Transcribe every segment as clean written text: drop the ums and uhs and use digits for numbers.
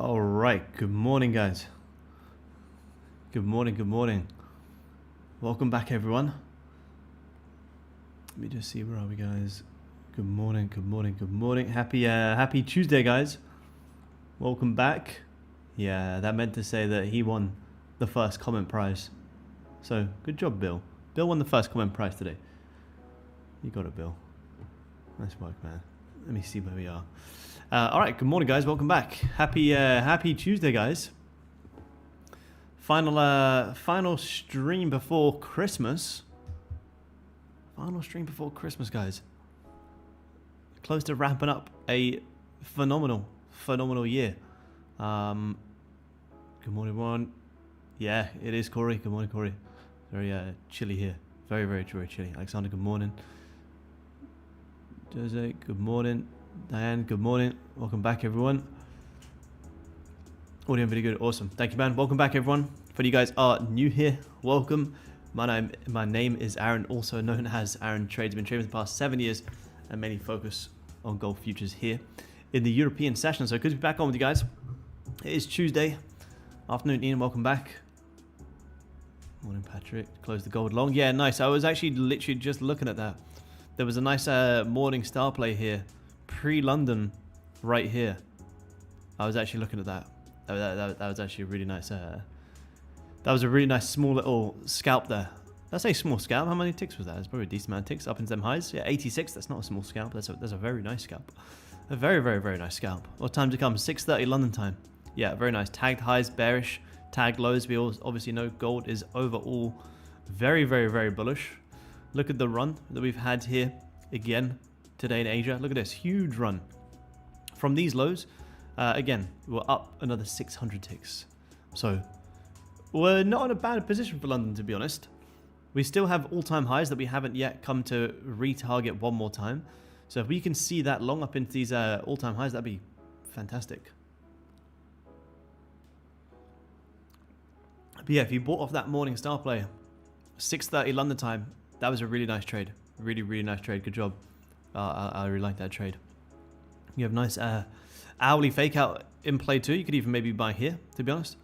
All right, good morning, guys. Good morning, good morning. Welcome back, everyone. Let me just see, where are we, guys? Good morning, good morning, good morning. Happy Tuesday, guys. Welcome back. Yeah, that meant to say that he won the first comment prize. So, good job, Bill. Bill won the first comment prize today. You got it, Bill. Nice work, man. Let me see where we are. All right, good morning, guys. Welcome back. Happy Tuesday, guys. Final stream before Christmas. Final stream before Christmas, guys. Close to wrapping up a phenomenal year. Good morning, everyone. Yeah, it is Corey. Good morning, Corey. Very chilly here. Very chilly. Alexander, good morning. Jose, good morning. Diane, good morning. Welcome back, everyone. Audio and video good. Awesome. Thank you, man. Welcome back, everyone. For you guys are new here, welcome. My name is Aaron, also known as Aaron Trades. I've been trading for the past 7 years and mainly focus on gold futures here in the European session. So good to be back on with you guys. It is Tuesday afternoon. Ian, welcome back. Morning, Patrick. Close the gold long. Yeah, nice. I was actually literally just looking at that. There was a nice morning star play here, pre-London, right here. I was actually looking at that. That was actually a really nice. That was a really nice small little scalp there. Let's say small scalp. How many ticks was that? It's probably a decent amount of ticks up into them highs. Yeah, 86. That's not a small scalp. That's a very nice scalp. A very nice scalp. What time to come? 6:30 London time. Yeah, very nice. Tagged highs, bearish. Tagged lows. We all obviously know gold is overall very bullish. Look at the run that we've had here again today in Asia. Look at this huge run from these lows. Again, we're up another 600 ticks. So we're not in a bad position for London, to be honest. We still have all-time highs that we haven't yet come to retarget one more time. So if we can see that long up into these all-time highs, that'd be fantastic. But yeah, if you bought off that morning star play, 6:30 London time, that was a really nice trade. Really nice trade. Good job. I really like that trade. You have nice hourly fake out in play too. You could even maybe buy here, to be honest.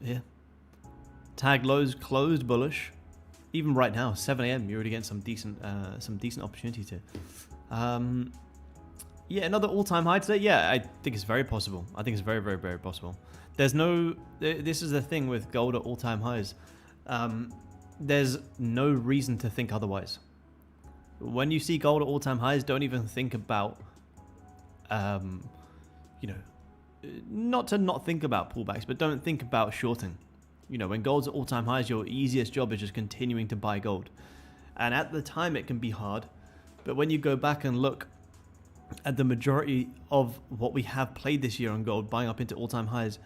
Here. Tag lows closed bullish. Even right now, 7 AM, you're already getting some decent opportunities here. Yeah, another all-time high today. Yeah, I think it's very possible. I think it's very possible. There's no. This is the thing with gold at all-time highs. There's no reason to think otherwise. When you see gold at all-time highs, don't even think about, you know, not think about pullbacks, but don't think about shorting. You know, when gold's at all-time highs, your easiest job is just continuing to buy gold. And at the time, it can be hard. But when you go back and look at the majority of what we have played this year on gold, buying up into all-time highs,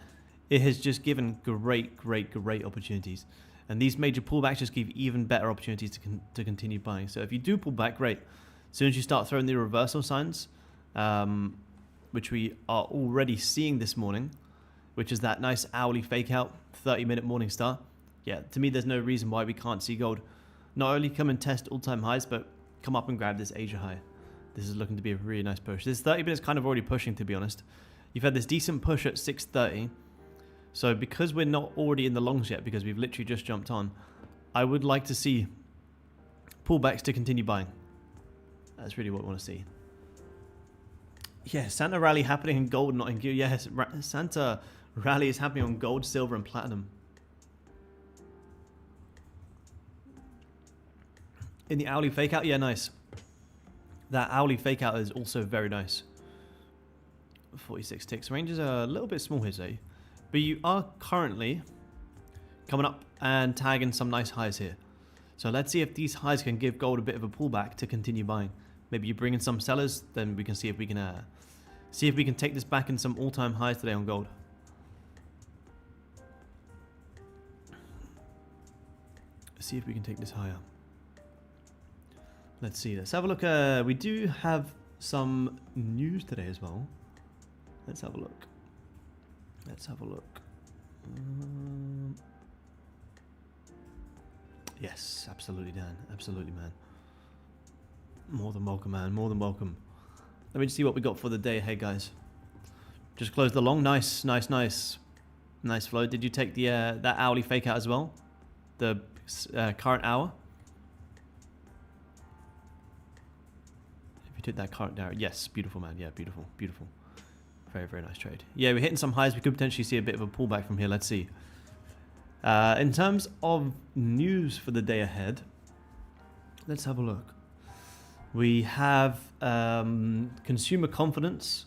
it has just given great opportunities. And these major pullbacks just give even better opportunities to continue buying. So if you do pull back, great. As soon as you start throwing the reversal signs, which we are already seeing this morning, which is that nice hourly fake out, 30-minute morning star. Yeah, to me, there's no reason why we can't see gold not only come and test all-time highs, but come up and grab this Asia high. This is looking to be a really nice push. This 30 minutes kind of already pushing, to be honest. You've had this decent push at 6:30. So because we're not already in the longs yet, because we've literally just jumped on, I would like to see pullbacks to continue buying. That's really what I want to see. Yeah, Santa rally happening in gold, not in gear. Yes, Santa rally is happening on gold, silver, and platinum. In the hourly fake out, yeah, nice. That hourly fake out is also very nice. 46 ticks. Ranges are a little bit small here, say. But you are currently coming up and tagging some nice highs here. So let's see if these highs can give gold a bit of a pullback to continue buying. Maybe you bring in some sellers, then we can see if we can take this back in some all-time highs today on gold. See if we can take this higher. Let's see. Let's have a look. We do have some news today as well. Let's have a look. Yes, absolutely, Dan. Absolutely, man. More than welcome, man. More than welcome. Let me just see what we got for the day. Hey, guys. Just closed the long. Nice, nice, nice. Nice flow. Did you take the that hourly fake out as well? The current hour? If you took that current hour. Yes, beautiful, man. Yeah, beautiful, beautiful. Very, very nice trade. Yeah, we're hitting some highs. We could potentially see a bit of a pullback from here. Let's see. In terms of news for the day ahead, let's have a look. We have consumer confidence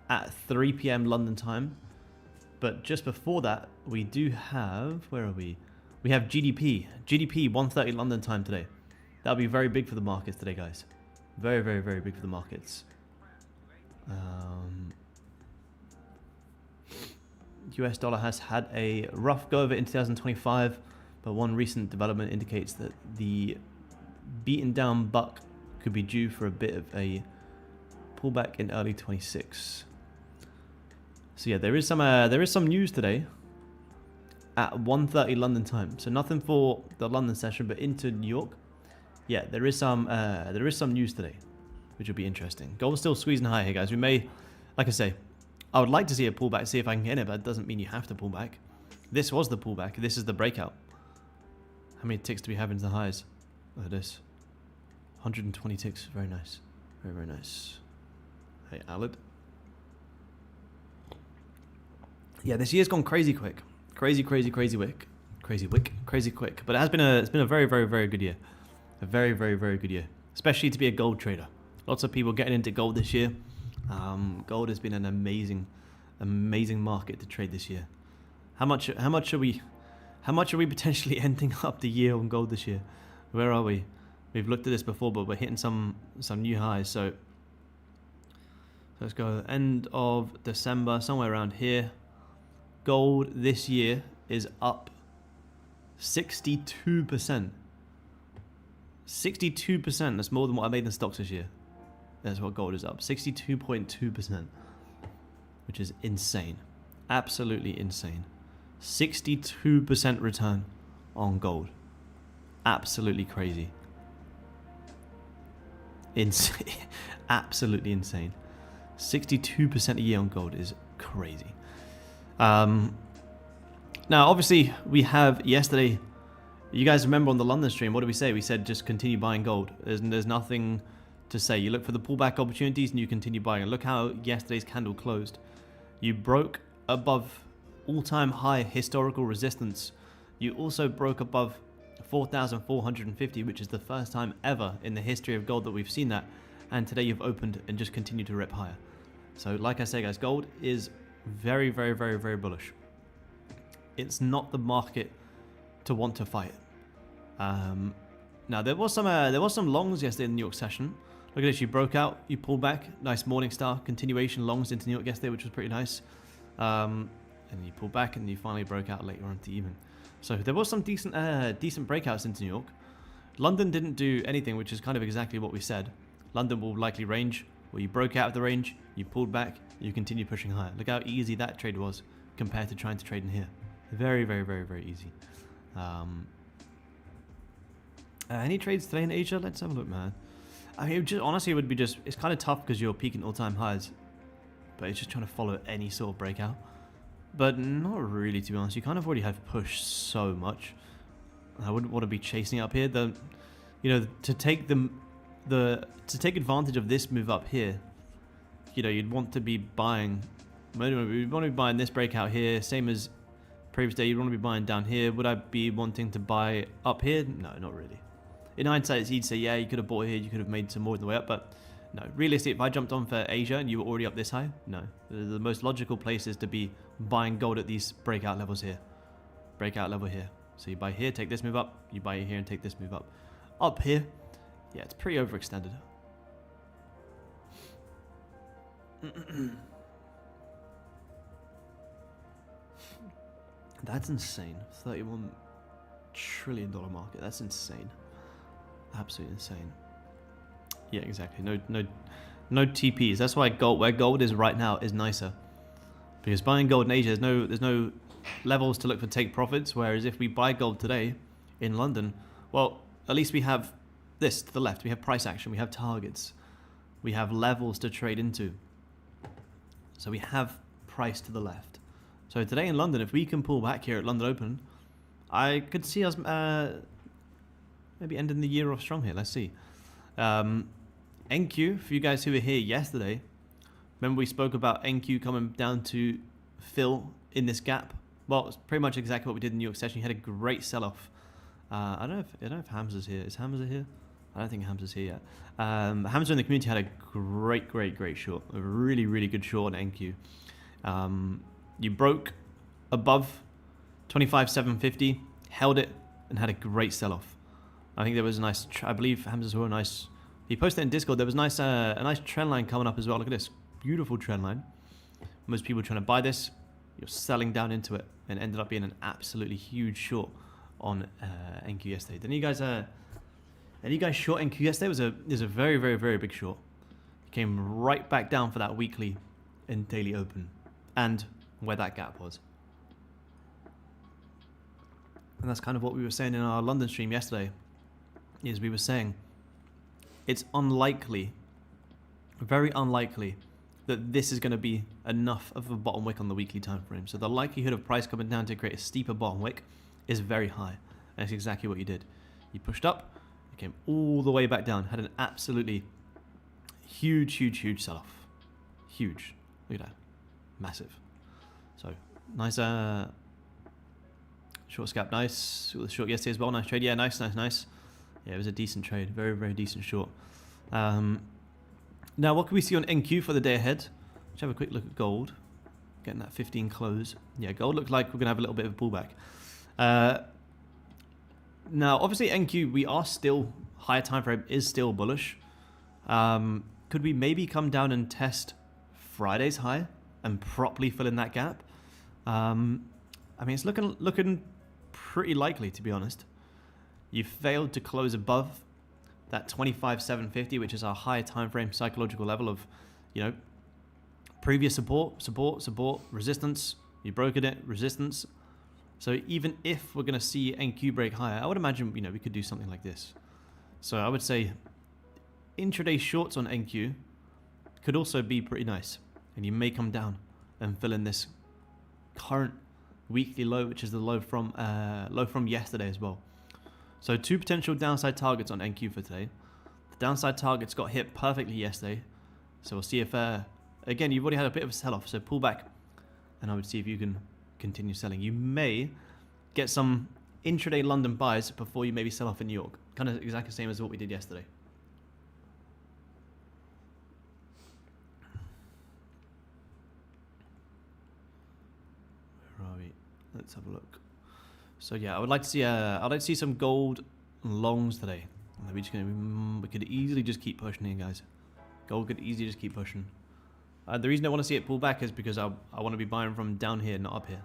at 3 p.m. London time. But just before that, we do have... Where are we? We have GDP. GDP, 1:30 London time today. That'll be very big for the markets today, guys. Very, very, very big for the markets. US dollar has had a rough go of it in 2025, but one recent development indicates that the beaten down buck could be due for a bit of a pullback in early 26. So yeah, there is some news today at 1:30 London time. So nothing for the London session, but into New York. Yeah, there is some news today, which will be interesting. Gold's still squeezing high here, guys. We may, like I say, I would like to see a pullback, see if I can get it, but it doesn't mean you have to pull back. This was the pullback. This is the breakout. How many ticks do we have into the highs? Look at this. 120 ticks. Very nice. Very, very nice. Hey, Alid. Yeah, this year's gone crazy quick. Crazy, crazy, crazy quick. Crazy quick. But it's been a very, very, very good year. A very, very, very good year. Especially to be a gold trader. Lots of people getting into gold this year. Gold has been an amazing market to trade this year. How much are we potentially ending up the year on gold this year? Where are we? We've looked at this before, but we're hitting some new highs. So let's go end of December, somewhere around here. Gold this year is up 62%. 62%. That's more than what I made in stocks this year. That's what gold is up. 62.2%. Which is insane. Absolutely insane. 62% return on gold. Absolutely crazy. Insane. Absolutely insane. 62% a year on gold is crazy. Now, obviously, we have yesterday. You guys remember on the London stream, what did we say? We said just continue buying gold. There's nothing to say. You look for the pullback opportunities and you continue buying. And look how yesterday's candle closed. You broke above all-time high historical resistance. You also broke above 4,450, which is the first time ever in the history of gold that we've seen that. And today you've opened and just continued to rip higher. So like I say, guys, gold is very, very, very, very bullish. It's not the market to want to fight. Now there was some longs yesterday in the New York session. Look at this, you broke out, you pulled back, nice morning star continuation longs into New York yesterday, which was pretty nice. And you pulled back and you finally broke out later on into the evening. So there was some decent breakouts into New York. London didn't do anything, which is kind of exactly what we said. London will likely range, where you broke out of the range, you pulled back, you continue pushing higher. Look how easy that trade was compared to trying to trade in here. Very, very, very, very easy. Any trades today in Asia? Let's have a look, man. I mean, honestly, it would be it's kind of tough because you're peaking all-time highs. But it's just trying to follow any sort of breakout. But not really, to be honest. You kind of already have pushed so much. I wouldn't want to be chasing up here. To take advantage of this move up here, you'd want to be buying. You'd want to be buying this breakout here, same as previous day. You'd want to be buying down here. Would I be wanting to buy up here? No, not really. In hindsight, you'd say, yeah, you could have bought here, you could have made some more on the way up, but no. Realistically, if I jumped on for Asia and you were already up this high, no. The most logical place is to be buying gold at these breakout levels here. Breakout level here. So you buy here, take this move up. You buy here and take this move up. Up here, yeah, it's pretty overextended. That's insane. $31 trillion market. That's insane. Absolutely insane. Yeah, exactly. No TPs. That's why where gold is right now is nicer. Because buying gold in Asia, there's no levels to look for take profits. Whereas if we buy gold today in London, well, at least we have this to the left. We have price action. We have targets. We have levels to trade into. So we have price to the left. So today in London, if we can pull back here at London Open, I could see us maybe ending the year off strong here. Let's see. NQ, for you guys who were here yesterday, remember we spoke about NQ coming down to fill in this gap? Well, it's pretty much exactly what we did in New York session. You had a great sell-off. I don't know if Hamza's here. Is Hamza here? I don't think Hamza's here yet. Hamza in the community had a great short. A really, really good short on NQ. You broke above 25,750, held it, and had a great sell-off. I think there was a nice, I believe Hamza saw a nice, he posted it in Discord, there was nice, a nice trend line coming up as well. Look at this, beautiful trend line. Most people trying to buy this, you're selling down into it, and ended up being an absolutely huge short on NQ yesterday. Didn't you guys, short NQ yesterday? It was a very big short. It came right back down for that weekly and daily open, and where that gap was. And that's kind of what we were saying in our London stream yesterday, is we were saying it's unlikely, very unlikely, that this is going to be enough of a bottom wick on the weekly time frame. So the likelihood of price coming down to create a steeper bottom wick is very high. And that's exactly what you did. You pushed up, you came all the way back down, had an absolutely huge sell-off. Huge. Look at that. Massive. So, nice short scalp, nice. The short yesterday as well, nice trade. Yeah, nice. Yeah, it was a decent trade. Very decent short. Now, what can we see on NQ for the day ahead? Let's have a quick look at gold. Getting that 15 close. Yeah, gold looks like we're going to have a little bit of a pullback. Now, obviously, NQ, we are still, higher time frame is still bullish. Could we maybe come down and test Friday's high and properly fill in that gap? I mean, it's looking pretty likely, to be honest. You failed to close above that 25,750, which is our higher time frame psychological level of, you know, previous support, resistance. You broke it, resistance. So even if we're going to see NQ break higher, I would imagine, you know, we could do something like this. So I would say intraday shorts on NQ could also be pretty nice, and you may come down and fill in this current weekly low, which is the low from yesterday as well. So two potential downside targets on NQ for today. The downside targets got hit perfectly yesterday, so we'll see if again, you've already had a bit of a sell-off, so pull back, and I would see if you can continue selling. You may get some intraday London buys before you maybe sell off in New York. Kind of exactly the same as what we did yesterday. Where are we? Let's have a look. So yeah, I'd like to see some gold longs today. We could easily just keep pushing here, guys. Gold could easily just keep pushing. The reason I want to see it pull back is because I want to be buying from down here, not up here.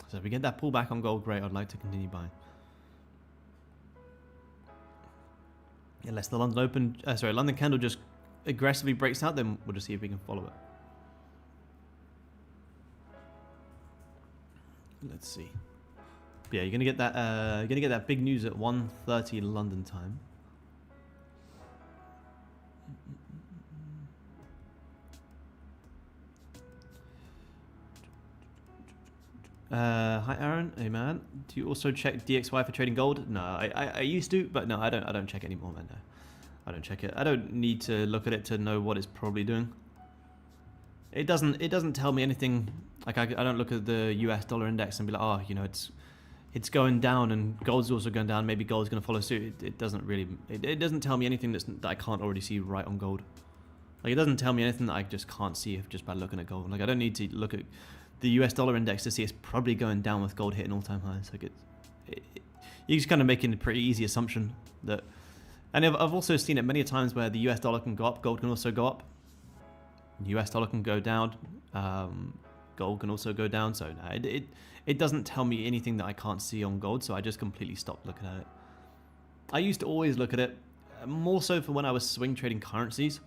So if we get that pullback on gold, great. I'd like to continue buying. Unless the London candle just aggressively breaks out, then we'll just see if we can follow it. Let's see. Yeah, you're gonna get that big news at 1:30 London time. Hi Aaron, hey man. Do you also check DXY for trading gold? No, I used to, but no, I don't check anymore, man. No, I don't check it. I don't need to look at it to know what it's probably doing. It doesn't tell me anything. Like I don't look at the US dollar index and be like, oh, you know, it's going down and gold's also going down. Maybe gold's going to follow suit. It doesn't really. It doesn't tell me anything that I can't already see right on gold. Like it doesn't tell me anything that I just can't see just by looking at gold. Like I don't need to look at the US dollar index to see it's probably going down with gold hitting all-time highs. Like you're just kind of making a pretty easy assumption that. And I've also seen it many times where the US dollar can go up, gold can also go up. US dollar can go down, gold can also go down. So no, it doesn't tell me anything that I can't see on gold. So I just completely stopped looking at it. I used to always look at it more so for when I was swing trading currencies,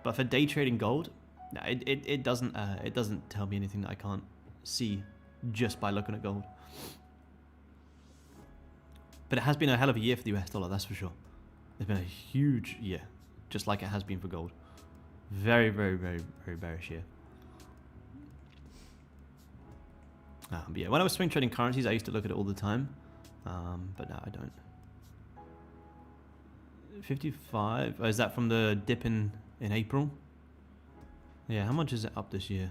but for day trading gold, no, it doesn't tell me anything that I can't see just by looking at gold. But it has been a hell of a year for the US dollar, that's for sure. It's been a huge year, just like it has been for gold. Very bearish year. But yeah, when I was swing trading currencies, I used to look at it all the time, but now I don't. 55. Oh, is that from the dip in April? Yeah, how much is it up this year?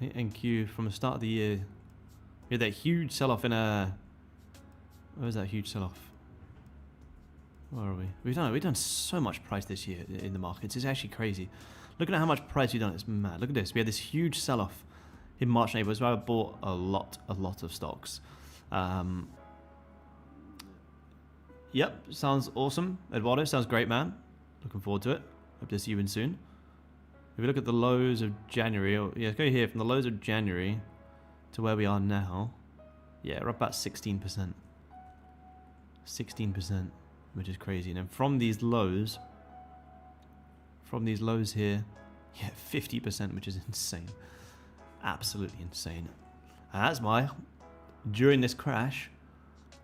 NQ from the start of the year. We had that huge sell-off in a. Where was that huge sell-off? Where are we? We've done so much price this year in the markets. It's actually crazy. Looking at how much price we've done, it's mad. Look at this. We had this huge sell-off in March and April. That's where I bought a lot of stocks. Yep, sounds awesome. Eduardo, sounds great, man. Looking forward to it. Hope to see you in soon. If we look at the lows of January, yeah, let's go here from the lows of January to where we are now. Yeah, we're up about 16%. 16%, which is crazy. And then from these lows here, yeah, 50%, which is insane. Absolutely insane. And that's why, during this crash,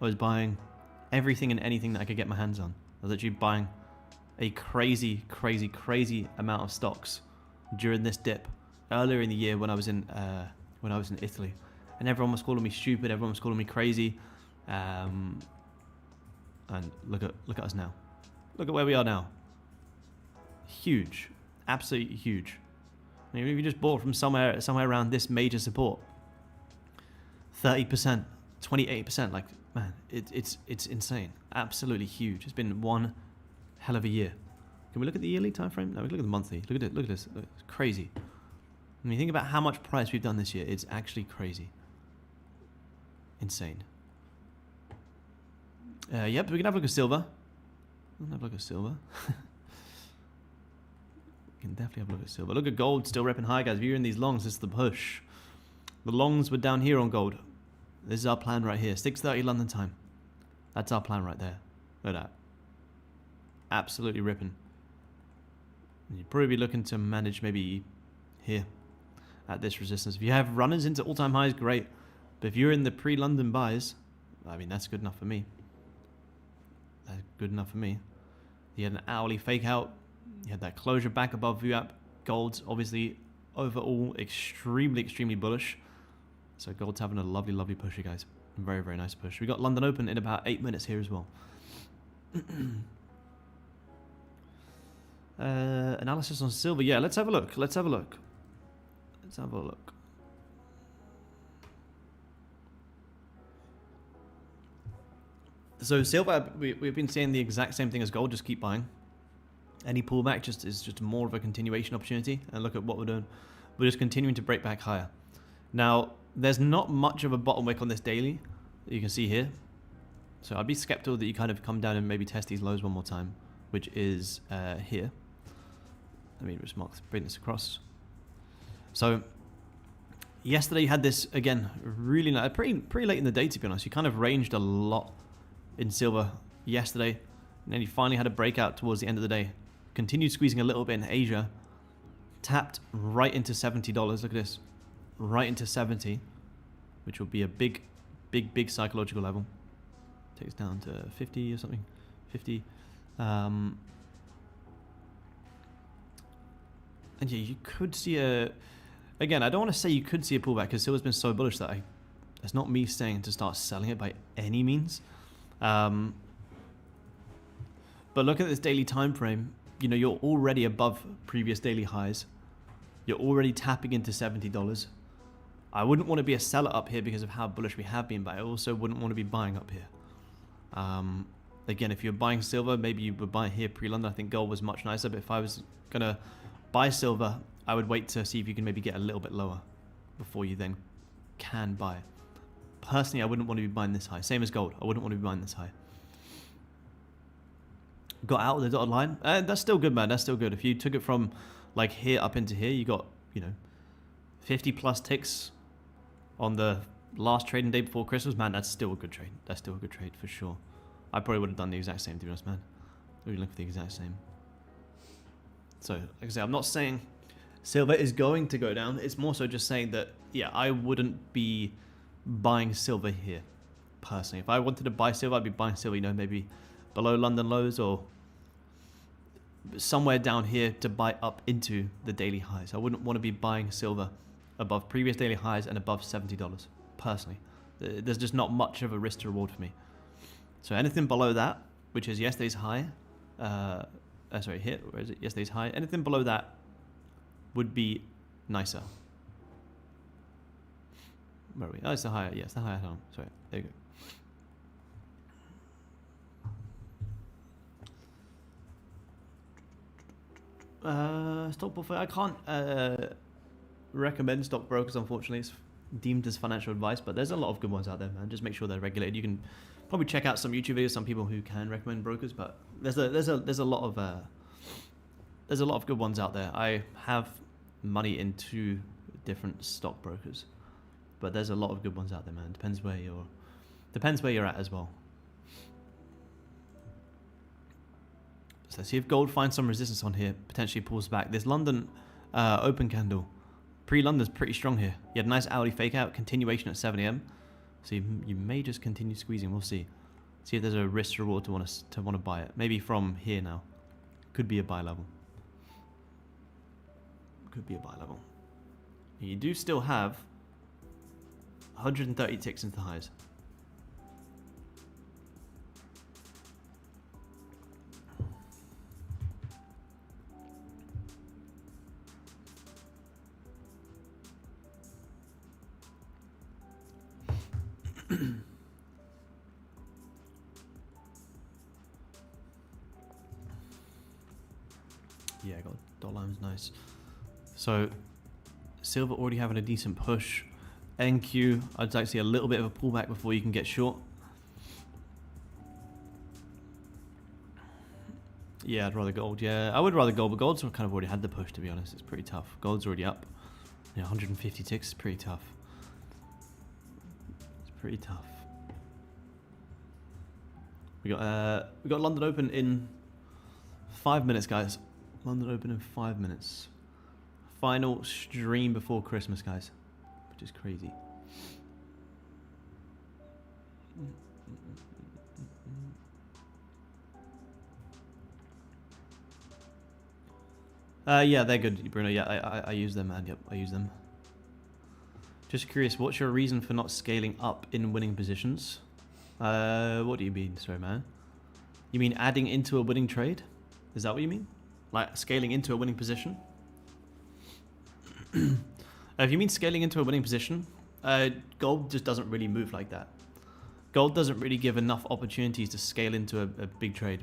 I was buying everything and anything that I could get my hands on. I was actually buying a crazy amount of stocks during this dip earlier in the year when I was in Italy, and everyone was calling me stupid. Everyone was calling me crazy. And look at us now. Look at where we are now. Huge, absolutely huge. I mean, if you just bought from somewhere around this major support, 30%, 28%, like. Man, it's insane. Absolutely huge. It's been one hell of a year. Can we look at the yearly time frame? No, we can look at the monthly. Look at it. Look at this. It's crazy. When you think about how much price we've done this year, it's actually crazy. Insane. Yep, we can have a look at silver. We can have a look at silver. We can definitely have a look at silver. Look at gold, still repping high, guys. If you're in these longs, this is the push. The longs were down here on gold. This is our plan right here. 6:30 London time. That's our plan right there. Look at that. Absolutely ripping. And you'd probably be looking to manage maybe here at this resistance. If you have runners into all-time highs, great. But if you're in the pre-London buys, I mean, that's good enough for me. That's good enough for me. You had an hourly fake out. You had that closure back above VWAP. Gold's obviously overall extremely bullish. So gold's having a lovely push, you guys. Very nice push. We got London Open in about 8 minutes here as well. Analysis on silver. Yeah, let's have a look. So silver, we've been saying the exact same thing as gold. Just keep buying. Any pullback is just more of a continuation opportunity. And look at what we're doing. We're just continuing to break back higher. Now, there's not much of a bottom wick on this daily that you can see here. So I'd be skeptical that you kind of come down and maybe test these lows one more time, which is here. Let me just bring this across. So yesterday you had this, again, really nice, pretty late in the day, to be honest. You kind of ranged a lot in silver yesterday. And then you finally had a breakout towards the end of the day. Continued squeezing a little bit in Asia. Tapped right into $70. Look at this. Right into 70, which will be a big psychological level. Takes down to 50 or something. 50. And yeah, you could see again, I don't want to say you could see a pullback because silver's been so bullish that it's not me saying to start selling it by any means. But look at this daily time frame. You know, you're already above previous daily highs. You're already tapping into $70. I wouldn't want to be a seller up here because of how bullish we have been, but I also wouldn't want to be buying up here. Again, if you're buying silver, maybe you would buy here pre-London. I think gold was much nicer, but if I was going to buy silver, I would wait to see if you can maybe get a little bit lower before you then can buy. Personally, I wouldn't want to be buying this high. Same as gold. I wouldn't want to be buying this high. Got out of the dotted line. That's still good, man. That's still good. If you took it from like here up into here, you got, 50 plus ticks on the last trading day before Christmas, man, that's still a good trade. That's still a good trade for sure. I probably would have done the exact same, to be honest, man. We're looking for the exact same. So, like I say, I'm not saying silver is going to go down. It's more so just saying that, yeah, I wouldn't be buying silver here, personally. If I wanted to buy silver, I'd be buying silver, maybe below London lows or somewhere down here to buy up into the daily highs. I wouldn't want to be buying silver above previous daily highs and above $70, personally. There's just not much of a risk to reward for me. So anything below that, which is yesterday's high, hit, or is it yesterday's high? Anything below that would be nicer. Where are we? Oh, it's the higher. Yes, the higher. Sorry, there you go. Stock portfolio. I can't recommend stockbrokers, unfortunately. It's deemed as financial advice, but there's a lot of good ones out there, man. Just make sure they're regulated. You can probably check out some YouTube videos, some people who can recommend brokers, but there's a lot of good ones out there. I have money in 2 different stockbrokers, but there's a lot of good ones out there, man. Depends where you're at as well. So let's see if gold finds some resistance on here, potentially pulls back. This London open candle, pre-London's pretty strong here. You had a nice hourly fake out, continuation at 7 AM. So you may just continue squeezing. We'll see. See if there's a risk reward to want to buy it. Maybe from here now. Could be a buy level. Could be a buy level. You do still have 130 ticks into the highs. Yeah, I got dot line's nice. So silver already having a decent push. NQ, I'd like to see a little bit of a pullback before you can get short. Yeah, I'd rather gold. Yeah, I would rather gold, but gold's kind of already had the push, to be honest. It's pretty tough. Gold's already up. Yeah, 150 ticks is pretty tough. It's pretty tough. We got London Open in 5 minutes, guys. London Open in 5 minutes. Final stream before Christmas, guys, which is crazy. Yeah, they're good, Bruno. Yeah, I use them, man. Yep, I use them. Just curious, what's your reason for not scaling up in winning positions? What do you mean? Sorry, man. You mean adding into a winning trade? Is that what you mean? Like scaling into a winning position? If you mean scaling into a winning position, gold just doesn't really move like that. Gold doesn't really give enough opportunities to scale into a big trade.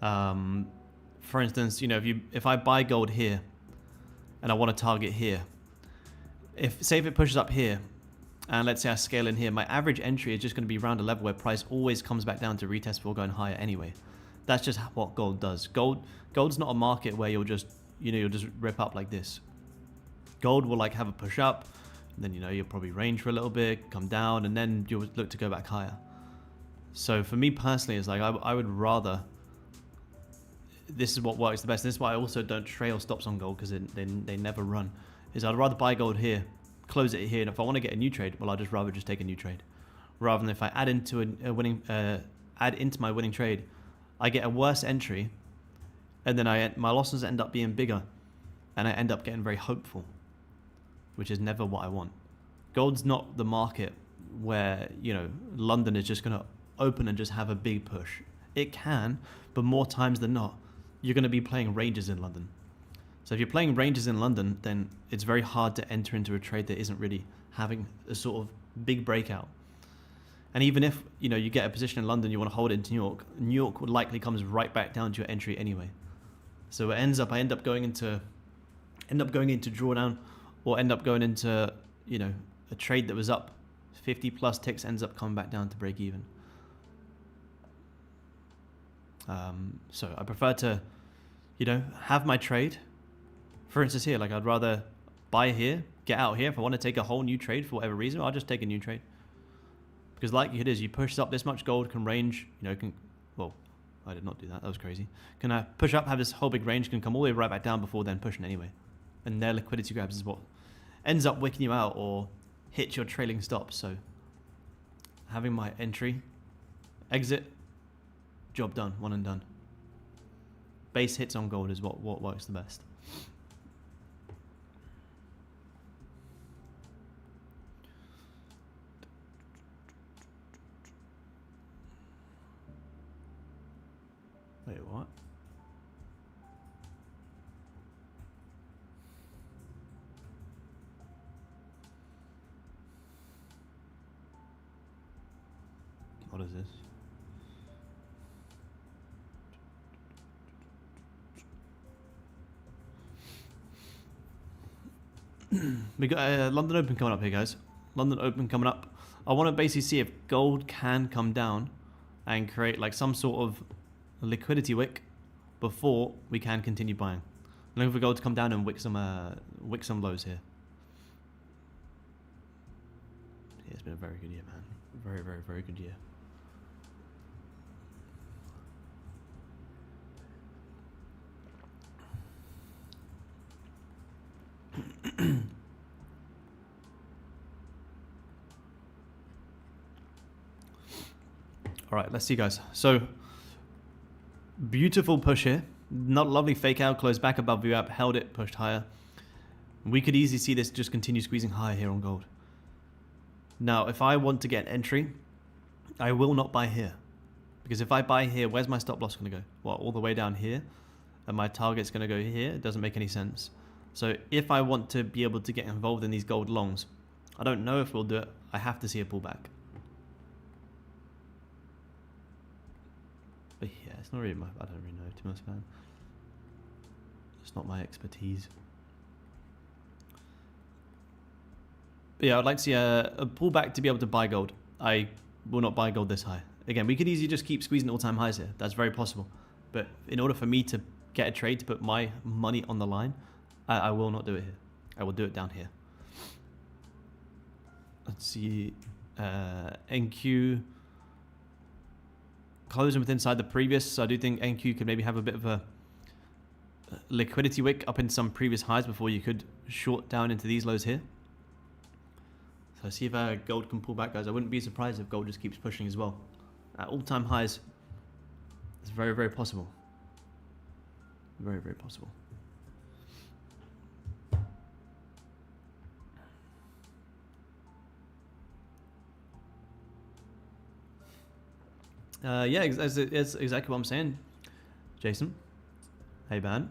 For instance, you know, if I buy gold here and I want to target here, say if it pushes up here and let's say I scale in here, my average entry is just going to be around a level where price always comes back down to retest before going higher anyway. That's just what gold does. Gold's not a market where you'll just rip up like this. Gold will like have a push up, then you'll probably range for a little bit, come down, and then you'll look to go back higher. So for me personally, it's like I would rather. This is what works the best. This is why I also don't trail stops on gold, because they never run. Is I'd rather buy gold here, close it here, and if I want to get a new trade, well, I'd just rather take a new trade, rather than if I add into add into my winning trade, I get a worse entry, and then my losses end up being bigger, and I end up getting very hopeful, which is never what I want. Gold's not the market where London is just going to open and just have a big push. It can, but more times than not, you're going to be playing ranges in London. So if you're playing ranges in London, then it's very hard to enter into a trade that isn't really having a sort of big breakout. And even if you get a position in London, you want to hold it into New York would likely comes right back down to your entry anyway. So I end up going into drawdown, or end up going into a trade that was up 50 plus ticks, ends up coming back down to break even. So I prefer to have my trade. For instance here, like I'd rather buy here, get out here. If I want to take a whole new trade for whatever reason, I'll just take a new trade. Because likelihood is you push up this much gold, can range, well, I did not do that, that was crazy. Can I push up, have this whole big range, can come all the way right back down before then pushing anyway. And their liquidity grabs is what ends up wicking you out or hits your trailing stops. So having my entry, exit, job done, one and done. Base hits on gold is what works the best. Wait, what? What is this? We got London Open coming up here, guys. London Open coming up. I want to basically see if gold can come down and create like some sort of liquidity wick before we can continue buying. I'm looking for gold to come down and wick some lows here. Yeah, it's been a very good year, man. Very, very, very good year. All right, let's see, guys. So, beautiful push here. Not lovely fake out, closed back above VWAP, held it, pushed higher. We could easily see this just continue squeezing higher here on gold. Now, if I want to get entry, I will not buy here. Because if I buy here, where's my stop loss going to go? Well, all the way down here. And my target's going to go here. It doesn't make any sense. So if I want to be able to get involved in these gold longs, I don't know if we'll do it. I have to see a pullback. But yeah, it's not really I don't really know too much, man. It's not my expertise. But yeah, I'd like to see a pullback to be able to buy gold. I will not buy gold this high. Again, we could easily just keep squeezing all-time highs here. That's very possible. But in order for me to get a trade to put my money on the line, I will not do it here. I will do it down here. Let's see. NQ closing with inside the previous. So I do think NQ could maybe have a bit of a liquidity wick up in some previous highs before you could short down into these lows here. So see if gold can pull back, guys. I wouldn't be surprised if gold just keeps pushing as well. At all-time highs, it's very, very possible. Very, very possible. Yeah, it's exactly what I'm saying, Jason. Hey, man.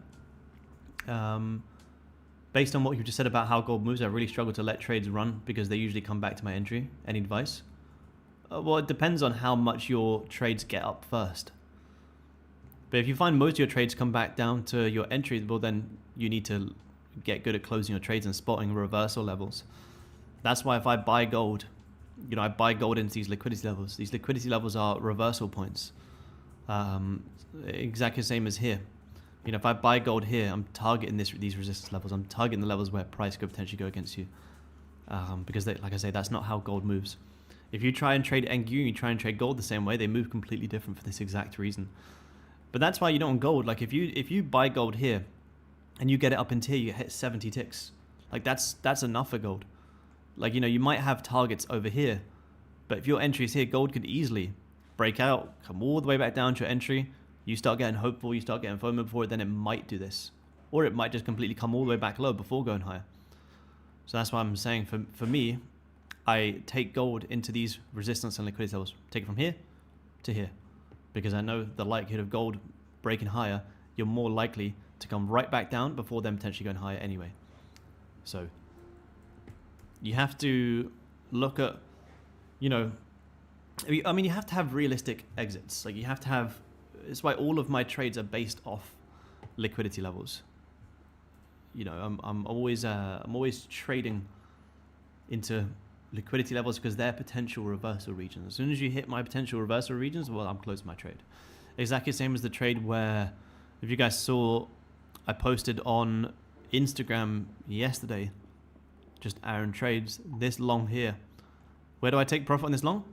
Based on what you just said about how gold moves, I really struggle to let trades run because they usually come back to my entry. Any advice? Well, it depends on how much your trades get up first. But if you find most of your trades come back down to your entry, well, then you need to get good at closing your trades and spotting reversal levels. That's why if I buy gold, you know, I buy gold into these liquidity levels. These liquidity levels are reversal points. Exactly the same as here. You know, if I buy gold here, I'm targeting these resistance levels. I'm targeting the levels where price could potentially go against you. Because, like I say, that's not how gold moves. If you try and trade NQ, you try and trade gold the same way, they move completely different for this exact reason. But that's why you don't gold. Like if you buy gold here and you get it up into here, you hit 70 ticks. Like that's enough for gold. Like, you know, you might have targets over here, but if your entry is here, gold could easily break out, come all the way back down to your entry. You start getting hopeful, you start getting FOMO before it, then it might do this. Or it might just completely come all the way back low before going higher. So that's why I'm saying for me, I take gold into these resistance and liquidity levels. Take it from here to here. Because I know the likelihood of gold breaking higher, you're more likely to come right back down before them potentially going higher anyway. So you have to look at, you know, I mean, you have to have realistic exits. Like you have to have, it's why all of my trades are based off liquidity levels. You know, I'm always trading into liquidity levels because they're potential reversal regions. As soon as you hit my potential reversal regions, well, I'm closing my trade. Exactly the same as the trade where, if you guys saw, I posted on Instagram yesterday, just Aaron trades this long here. Where do I take profit on this long?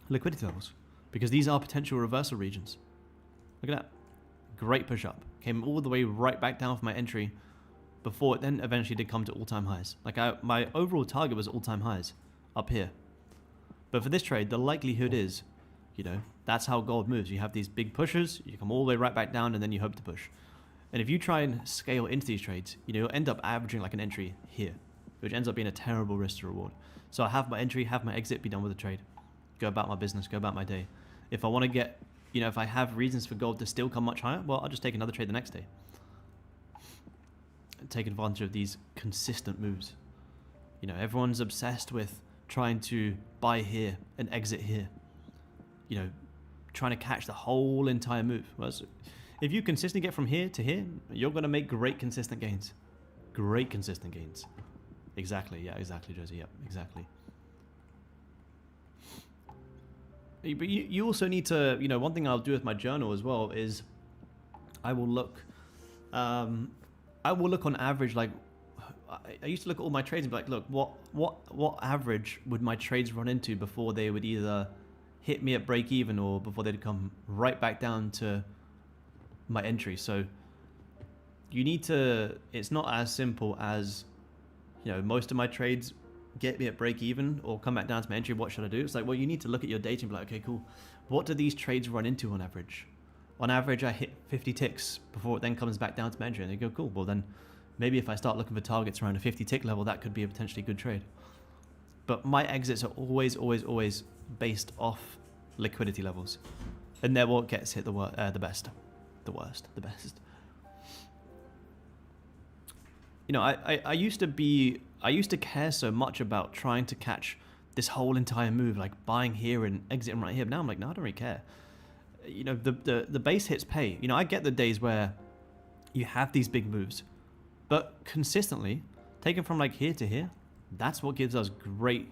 Liquidity levels, because these are potential reversal regions. Look at that. Great push up. Came all the way right back down for my entry before it then eventually did come to all-time highs. Like my overall target was all-time highs up here. But for this trade, the likelihood is, you know, that's how gold moves. You have these big pushes, you come all the way right back down, and then you hope to push. And if you try and scale into these trades, you know, you'll end up averaging like an entry here, which ends up being a terrible risk to reward. So I have my entry, have my exit, be done with the trade. Go about my business, go about my day. If I want to get you know, if I have reasons for gold to still come much higher, well, I'll just take another trade the next day. Take advantage of these consistent moves. You know, everyone's obsessed with trying to buy here and exit here. You know, trying to catch the whole entire move. Well, so if you consistently get from here to here, you're going to make great consistent gains. Great consistent gains. Exactly. Yeah, exactly, Josie. Yep, exactly. But you also need to, you know, one thing I'll do with my journal as well is I will look on average, like, I used to look at all my trades and be like, look, what average would my trades run into before they would either hit me at break even or before they'd come right back down to my entry. So you need to, it's not as simple as, you know, most of my trades get me at break even or come back down to my entry. What should I do? It's like, well, you need to look at your data and be like, okay, cool. What do these trades run into on average? On average, I hit 50 ticks before it then comes back down to my entry. And they go, cool. Well, then maybe if I start looking for targets around a 50 tick level, that could be a potentially good trade. But my exits are always based off liquidity levels. And they're what gets hit the best. The worst. The best. You know, I used to care so much about trying to catch this whole entire move, like buying here and exiting right here. But now I'm like, no, I don't really care. You know, the base hits pay. You know, I get the days where you have these big moves, but consistently taken from like here to here, that's what gives us great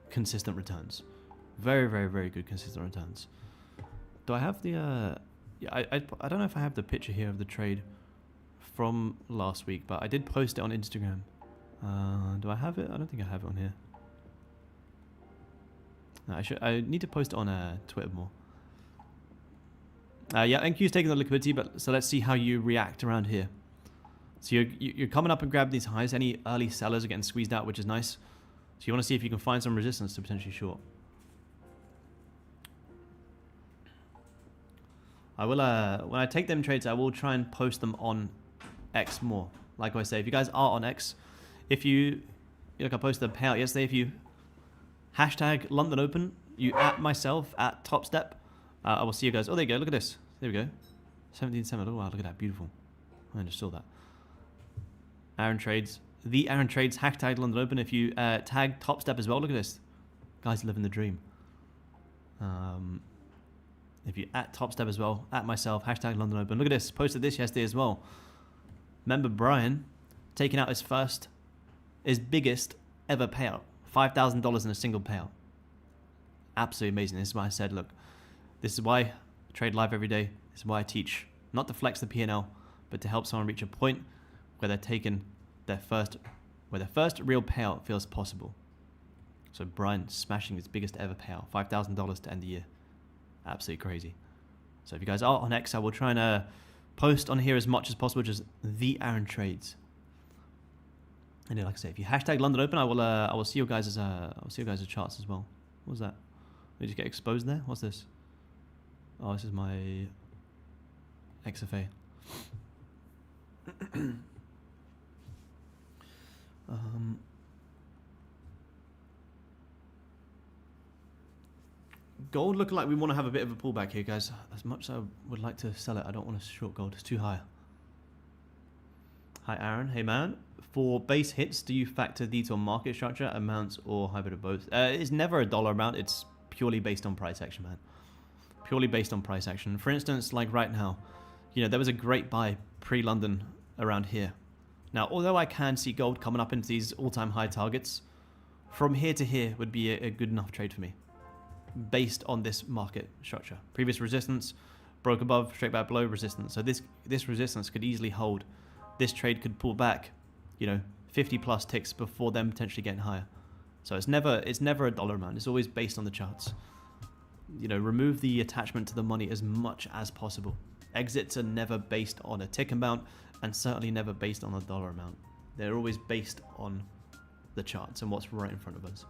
consistent returns. Very good consistent returns. Do I have the yeah, I don't know if I have the picture here of the trade from last week, but I did post it on Instagram. Do I have it? I don't think I have it on here. No, I need to post it on Twitter more. Yeah, NQ's taking the liquidity, but so let's see how you react around here. So you're coming up and grab these highs. Any early sellers are getting squeezed out, which is nice. So you want to see if you can find some resistance to potentially short. I will when I take them trades, I will try and post them on X more. Like I say, if you guys are on X, if you like, I posted a payout yesterday. If you hashtag London Open, you at myself at Topstep, I will see you guys. Oh, there you go. Look at this. There we go. 17.7. Oh wow, look at that. Beautiful. I just saw that. Aaron Trades. The Aaron Trades hashtag London Open. If you tag Topstep as well, look at this. Guys living the dream. If you at Topstep as well, at myself, hashtag London Open. Look at this. Posted this yesterday as well. Remember Brian taking out his biggest ever payout. $5,000 in a single payout. Absolutely amazing. This is why I said, look, this is why I trade live every day. This is why I teach. Not to flex the P&L, but to help someone reach a point where they're taking their first real payout feels possible. So Brian smashing his biggest ever payout, $5,000 to end the year. Absolutely crazy. So if you guys are on X, I will try and post on here as much as possible, just the Aaron Trades. And like I say, if you hashtag London Open, I will see you guys' charts as well. What was that? Did you just get exposed there? What's this? Oh, this is my XFA. Gold looking like we want to have a bit of a pullback here, guys. As much as I would like to sell it, I don't want to short gold. It's too high. Hi, Aaron. Hey, man. For base hits, do you factor these on market structure, amounts, or hybrid of both? It's never a dollar amount. It's purely based on price action, man. Purely based on price action. For instance, like right now, you know, there was a great buy pre-London around here. Now, although I can see gold coming up into these all-time high targets, from here to here would be a good enough trade for me, based on this market structure. Previous resistance, broke above, straight back below resistance. So this resistance could easily hold. This trade could pull back, you know, 50 plus ticks before them potentially getting higher. So it's never a dollar amount. It's always based on the charts. You know, remove the attachment to the money as much as possible. Exits are never based on a tick amount and certainly never based on a dollar amount. They're always based on the charts and what's right in front of us.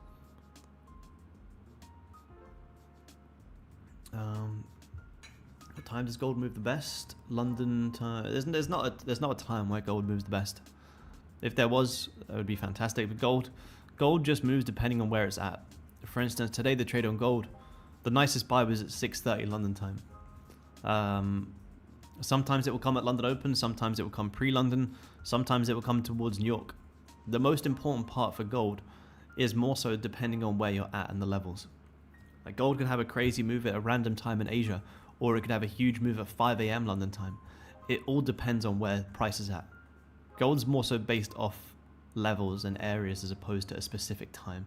What time does gold move the best? London time. There's not a time where gold moves the best. If there was, that would be fantastic. But gold just moves depending on where it's at. For instance, today the trade on gold, The nicest buy was at 6:30 London time. Sometimes it will come at London Open, sometimes it will come pre-London, sometimes it will come towards New York. The most important part for gold is more so depending on where you're at and the levels. Like gold can have a crazy move at a random time in Asia, or it could have a huge move at 5 a.m. London time. It all depends on where price is at. Gold's more so based off levels and areas as opposed to a specific time.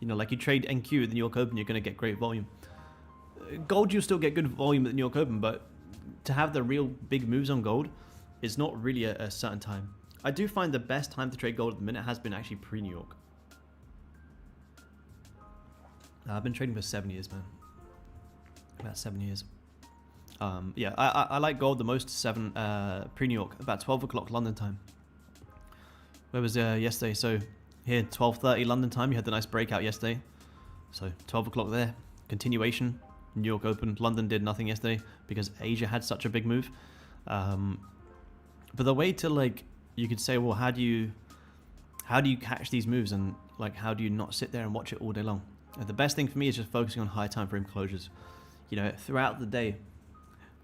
You know, like you trade NQ at the New York Open, you're going to get great volume. Gold, you'll still get good volume at the New York Open, but to have the real big moves on gold, it's not really a certain time. I do find the best time to trade gold at the minute has been actually pre-New York. I've been trading for 7 years, man. About 7 years. Yeah, I like gold the most pre-New York, about 12 o'clock London time. Where was yesterday? So here, 12:30 London time. You had the nice breakout yesterday. So 12 o'clock there. Continuation. New York Open. London did nothing yesterday because Asia had such a big move. But the way to, like, you could say, well, how do you catch these moves, and like how do you not sit there and watch it all day long? And the best thing for me is just focusing on high time frame closures. You know, throughout the day,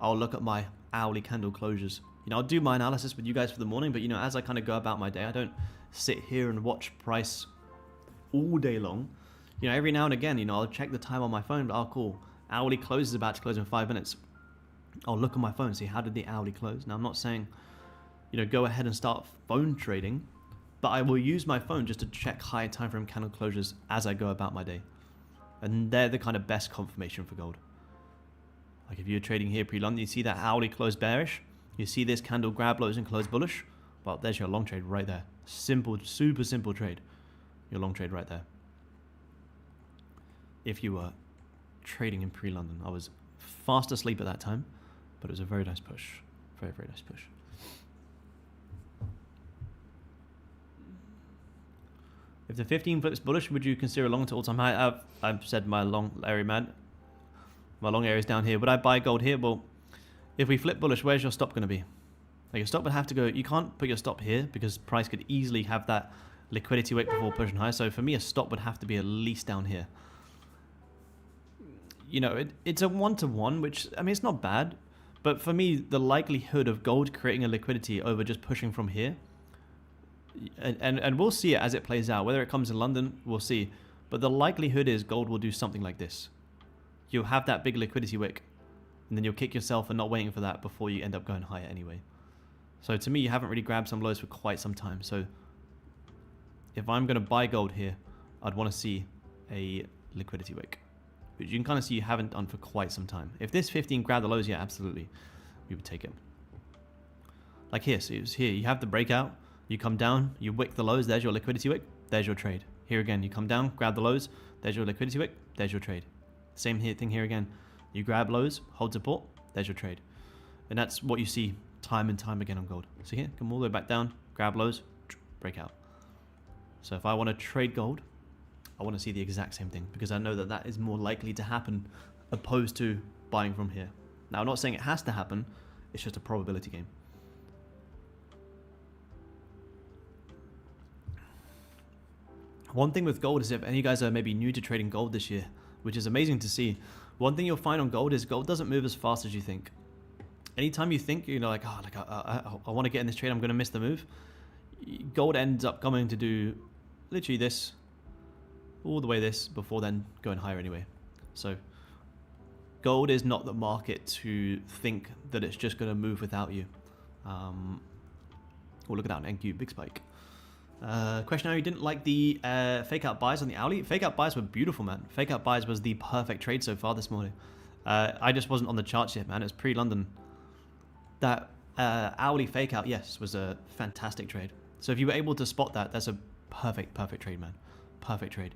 I'll look at my hourly candle closures. You know, I'll do my analysis with you guys for the morning, but you know, as I kind of go about my day, I don't sit here and watch price all day long. You know, every now and again, you know, I'll check the time on my phone, but oh, cool. Hourly close is about to close in 5 minutes. I'll look on my phone and see how did the hourly close. Now, I'm not saying, you know, go ahead and start phone trading, but I will use my phone just to check high time frame candle closures as I go about my day. And they're the kind of best confirmation for gold. Like if you're trading here pre-London, you see that hourly close bearish, you see this candle grab lows and close bullish, well, there's your long trade right there. Simple, super simple trade. Your long trade right there. If you were trading in pre-London, I was fast asleep at that time, but it was a very nice push. Very, very nice push. If the 15 flips bullish, would you consider a long to all-time high? I've said my long area, man. My long area is down here. Would I buy gold here? Well, if we flip bullish, where's your stop going to be? Like your stop would have to go. You can't put your stop here because price could easily have that liquidity wick before pushing high. So for me, a stop would have to be at least down here. You know, it's a 1-to-1, which, I mean, it's not bad. But for me, the likelihood of gold creating a liquidity over just pushing from here, and we'll see it as it plays out. Whether it comes in London, we'll see. But the likelihood is gold will do something like this. You'll have that big liquidity wick, and then you'll kick yourself for not waiting for that before you end up going higher anyway. So to me, you haven't really grabbed some lows for quite some time. So if I'm going to buy gold here, I'd want to see a liquidity wick, which you can kind of see you haven't done for quite some time. If this 15 grabbed the lows, yeah, absolutely, we would take it. Like here, so it's here, you have the breakout, you come down, you wick the lows, there's your liquidity wick, there's your trade. Here again, you come down, grab the lows, there's your liquidity wick, there's your trade. Same thing here again. You grab lows, hold support, there's your trade. And that's what you see time and time again on gold. So here, come all the way back down, grab lows, break out. So if I want to trade gold, I want to see the exact same thing because I know that that is more likely to happen opposed to buying from here. Now, I'm not saying it has to happen. It's just a probability game. One thing with gold is if any of you guys are maybe new to trading gold this year, which is amazing to see, one thing you'll find on gold is gold doesn't move as fast as you think. Anytime you think, you know, like, oh, like I want to get in this trade, I'm going to miss the move, gold ends up coming to do literally this, all the way this, before then going higher anyway. So gold is not the market to think that it's just going to move without you. Oh, look at that, an NQ, big spike. Question, you didn't like the fake out buys on the hourly? Fake out buys were beautiful, man. Fake out buys was the perfect trade so far this morning. I just wasn't on the charts yet, man. It was pre-London. That hourly fake out, yes, was a fantastic trade. So if you were able to spot that, that's a perfect trade, man. Perfect trade.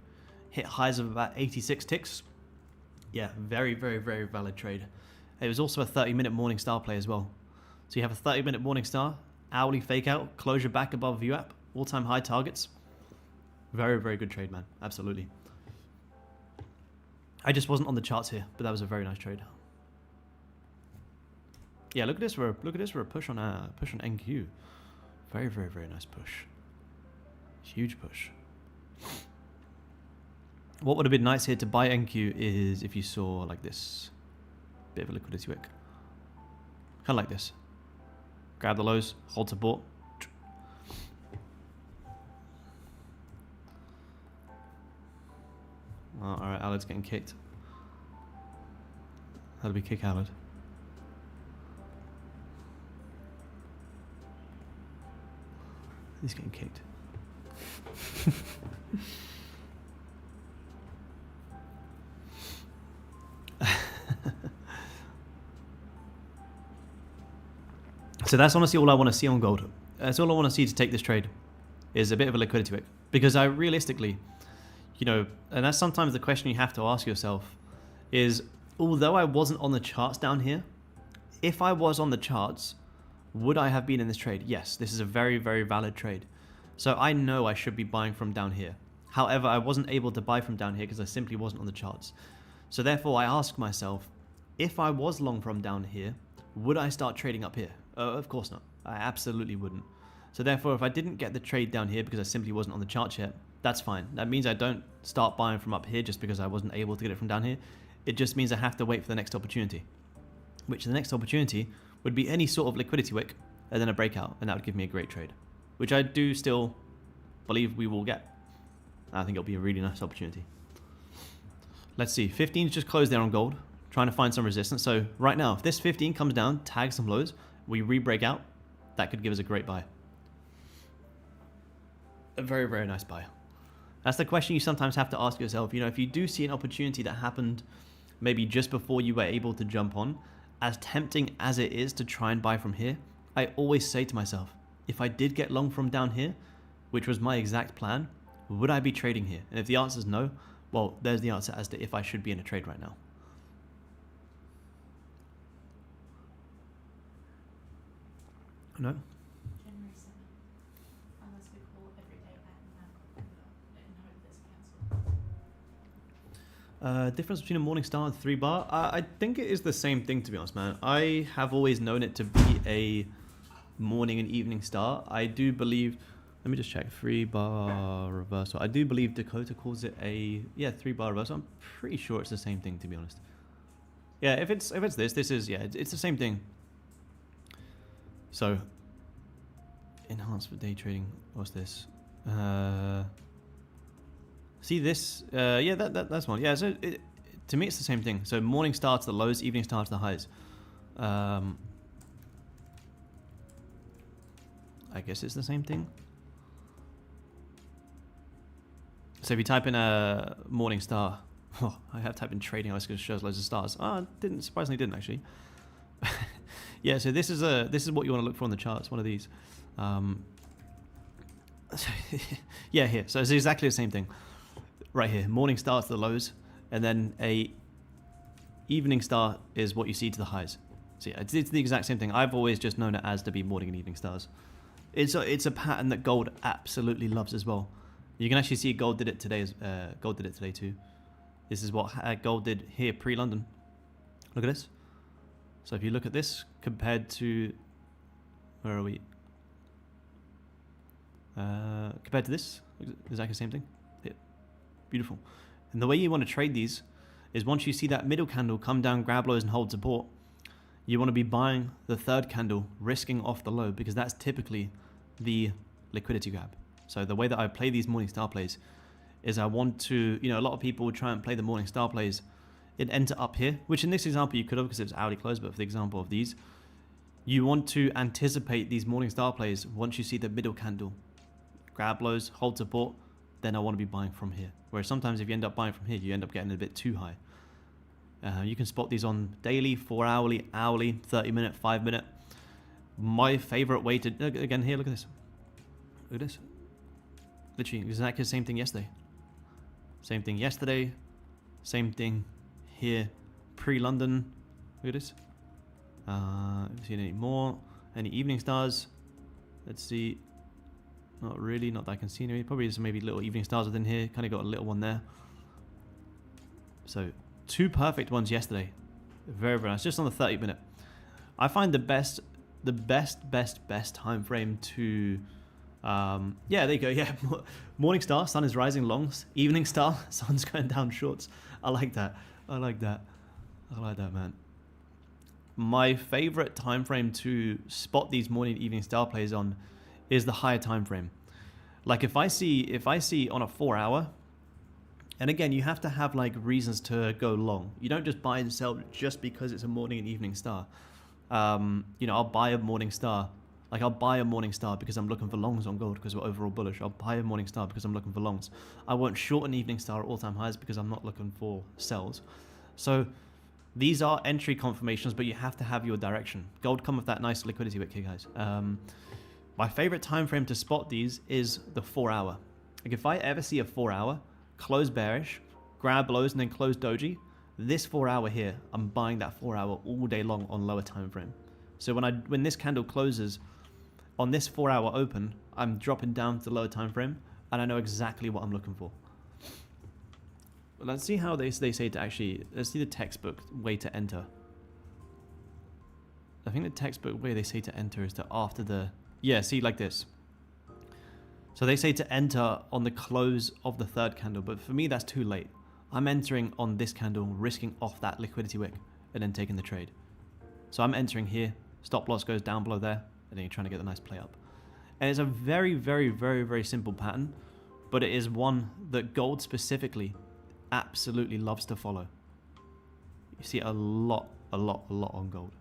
Hit highs of about 86 ticks. Yeah, very, very, very valid trade. It was also a 30-minute morning star play as well. So you have a 30-minute morning star, hourly fake out, closure back above VWAP, all-time high targets. Very, very good trade, man. Absolutely. I just wasn't on the charts here, but that was a very nice trade. Yeah, look at this for a push on NQ. Very, very, very nice push. Huge push. What would have been nice here to buy NQ is if you saw like this. Bit of a liquidity wick. Kind of like this. Grab the lows, hold support. Oh, alright, Alad's getting kicked. That'll be kick Alad. He's getting kicked. So that's honestly all I want to see on gold. That's all I want to see to take this trade, is a bit of a liquidity wick. Because I realistically, you know, and that's sometimes the question you have to ask yourself, is although I wasn't on the charts down here, if I was on the charts, would I have been in this trade? Yes, this is a very, very valid trade. So I know I should be buying from down here. However, I wasn't able to buy from down here because I simply wasn't on the charts. So therefore I ask myself, if I was long from down here, would I start trading up here? Of course not. I absolutely wouldn't. So therefore, if I didn't get the trade down here because I simply wasn't on the charts yet, that's fine. That means I don't start buying from up here just because I wasn't able to get it from down here. It just means I have to wait for the next opportunity, which the next opportunity would be any sort of liquidity wick and then a breakout, and that would give me a great trade, which I do still believe we will get. I think it'll be a really nice opportunity. Let's see. 15's just closed there on gold, trying to find some resistance. So right now, if this 15 comes down, tags some lows, we re-break out, that could give us a great buy. A very, very nice buy. That's the question you sometimes have to ask yourself. You know, if you do see an opportunity that happened maybe just before you were able to jump on, as tempting as it is to try and buy from here, I always say to myself, if I did get long from down here, which was my exact plan, would I be trading here? And if the answer is no, well, there's the answer as to if I should be in a trade right now. No? January 7th. Unless we call every day and hope there's a cancel. Difference between a morning star and 3 bar? I think it is the same thing, to be honest, man. I have always known it to be a morning and evening star. I do believe, let me just check, 3 bar reversal. I do believe Dakota calls it a, 3 bar reversal. I'm pretty sure it's the same thing, to be honest. Yeah, if it's this is, yeah, it's the same thing. So, enhanced for day trading. What's this? See this? Yeah, that's one. Yeah, so to me it's the same thing. So morning star to the lows, evening star to the highs. I guess it's the same thing. So if you type in a morning star, oh, I have typed in trading. I was going to show loads of stars. Surprisingly didn't actually. Yeah, so this is what you want to look for on the charts. One of these. Yeah, here. So it's exactly the same thing. Right here, morning star to the lows, and then a evening star is what you see to the highs. So yeah, it's the exact same thing. I've always just known it as to be morning and evening stars. It's a pattern that gold absolutely loves as well. You can actually see gold did it today. Gold did it today too. This is what gold did here pre-London. Look at this. So if you look at this compared to, where are we? Compared to this, exactly the same thing. Yeah. Beautiful. And the way you want to trade these is once you see that middle candle come down, grab lows and hold support, you want to be buying the third candle, risking off the low, because that's typically the liquidity grab. So the way that I play these morning star plays is I want to, a lot of people would try and play the morning star plays. It enter up here, which in this example you could have because it's hourly close, but for the example of these, you want to anticipate these morning star plays once you see the middle candle. Grab lows, hold support, then I want to be buying from here. Whereas sometimes if you end up buying from here, you end up getting a bit too high. You can spot these on daily, 4 hourly, 30 minute, 5 minute. My favorite way to, again here, look at this. Look at this. Literally exactly the same thing yesterday. Same thing yesterday. Same thing here pre-London. Look at this. Haven't seen any more. Any evening stars? Let's see. Not really, not that I can see any. Probably there's maybe little evening stars within here. Kind of got a little one there. So 2 perfect ones yesterday. Very, very nice. Just on the 30 minute. I find the best time frame to Yeah, there you go. Yeah, morning star, sun is rising longs. Evening star, sun's going down shorts. I like that. I like that. I like that, man. My favorite time frame to spot these morning and evening star plays on is the higher time frame. Like if I see on a 4 hour, and again, you have to have like reasons to go long. You don't just buy and sell just because it's a morning and evening star. You know, I'll buy a morning star. Like I'll buy a morning star because I'm looking for longs on gold because we're overall bullish. I'll buy a morning star because I'm looking for longs. I won't short an evening star at all-time highs because I'm not looking for sells. So these are entry confirmations, but you have to have your direction. Gold come with that nice liquidity wick here, guys. My favorite time frame to spot these is the 4 hour. Like if I ever see a 4 hour, close bearish, grab lows and then close doji, this 4 hour here, I'm buying that 4 hour all day long on lower time frame. So when this candle closes on this 4 hour open, I'm dropping down to the lower time frame and I know exactly what I'm looking for. But let's see how they say to actually, let's see the textbook way to enter. I think the textbook way they say to enter is to after the, yeah, see like this. So they say to enter on the close of the third candle, but for me that's too late. I'm entering on this candle, risking off that liquidity wick and then taking the trade. So I'm entering here, stop loss goes down below there, and then you're trying to get the nice play up. And it's a very, very, very, very simple pattern, but it is one that gold specifically absolutely loves to follow. You see it a lot on gold.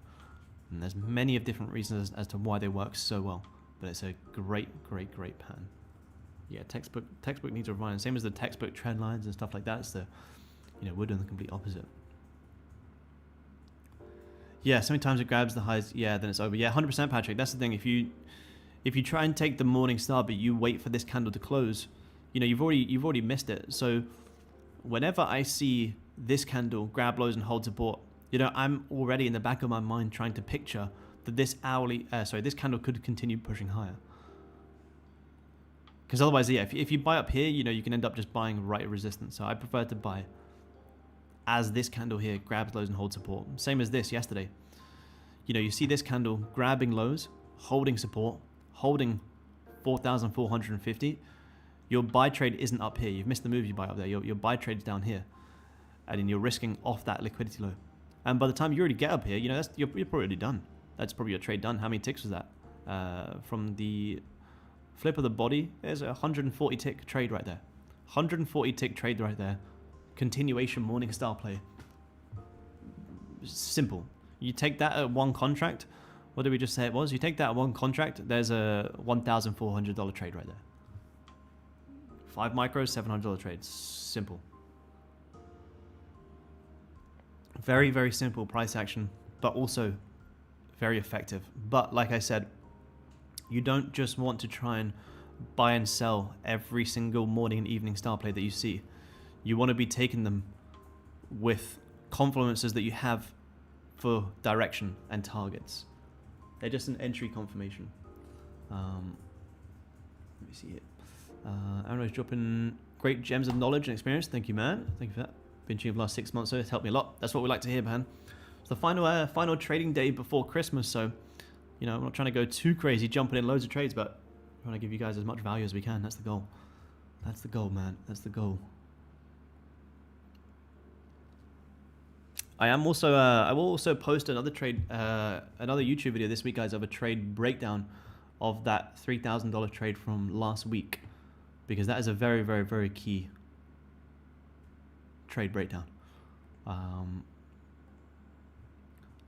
And there's many of different reasons as to why they work so well, but it's a great, great, great pattern. Yeah, textbook needs a revision. Same as the textbook trend lines and stuff like that. It's the, you know, we're doing the complete opposite. Yeah, so many times it grabs the highs. Yeah, then it's over. Yeah, 100% Patrick. That's the thing. If you try and take the morning star, but you wait for this candle to close, you know, you've already missed it. So whenever I see this candle grab lows and hold support, you know, I'm already in the back of my mind trying to picture that this this candle could continue pushing higher. Because otherwise, yeah, if you buy up here, you know, you can end up just buying right at resistance. So I prefer to buy as this candle here grabs lows and holds support. Same as this yesterday. You know, you see this candle grabbing lows, holding support, holding 4,450. Your buy trade isn't up here. You've missed the move you buy up there. Your buy trade's down here. And then you're risking off that liquidity low. And by the time you already get up here, you know, you're probably already done. That's probably your trade done. How many ticks was that? From the flip of the body, there's a 140 tick trade right there. 140 tick trade right there. Continuation morning star play. Simple. You take that at one contract. What did we just say it was? You take that at one contract, there's a $1,400 trade right there. 5 micros, $700 trade. Simple. Very, very simple price action, but also very effective. But like I said, you don't just want to try and buy and sell every single morning and evening star play that you see. You want to be taking them with confluences that you have for direction and targets. They're just an entry confirmation. Let me see it. Aaron's dropping great gems of knowledge and experience. Thank you, man. Thank you for that. Been tuning for the last 6 months, so it's helped me a lot. That's what we like to hear, man. It's the final trading day before Christmas, so you know, I'm not trying to go too crazy, jumping in loads of trades, but I'm trying to give you guys as much value as we can. That's the goal. That's the goal, man. That's the goal. I will also post another another YouTube video this week, guys, of a trade breakdown of that $3,000 trade from last week, because that is a very, very, very key trade breakdown. So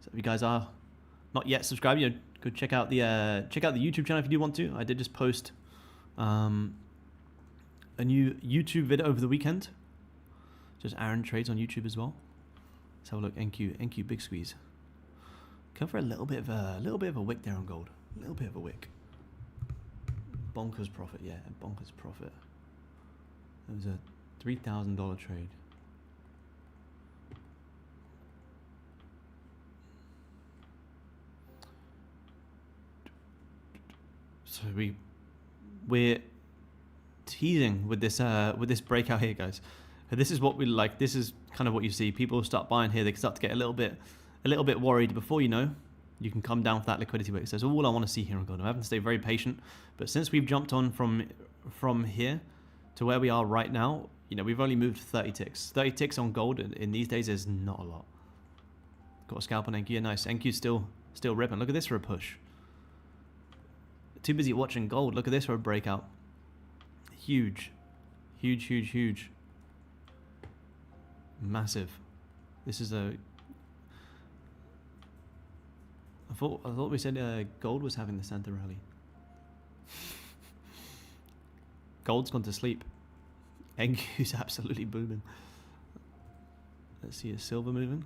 if you guys are not yet subscribed, you know, go check out the YouTube channel if you do want to. I did just post a new YouTube video over the weekend. Just Aaron Trades on YouTube as well. Let's have a look. NQ big squeeze. Come for a little bit of a wick there on gold. A little bit of a wick. Bonkers profit, yeah, bonkers profit. It was a $3,000 trade. So we're teasing with this breakout here, guys. This is what we like. This is kind of what you see. People start buying here. They start to get a little bit worried. Before you know, you can come down for that liquidity wick. So that's all I want to see here on gold. I'm having to stay very patient, but since we've jumped on from here to where we are right now, you know, we've only moved 30 ticks. 30 ticks on gold in these days is not a lot. Got a scalp on NQ. Nice. NQ's still ripping. Look at this for a push. Too busy watching gold. Look at this for a breakout. Huge. Huge, huge, huge. Massive. This is a... I thought we said gold was having the Santa rally. Gold's gone to sleep. NQ's absolutely booming. Let's see, is silver moving?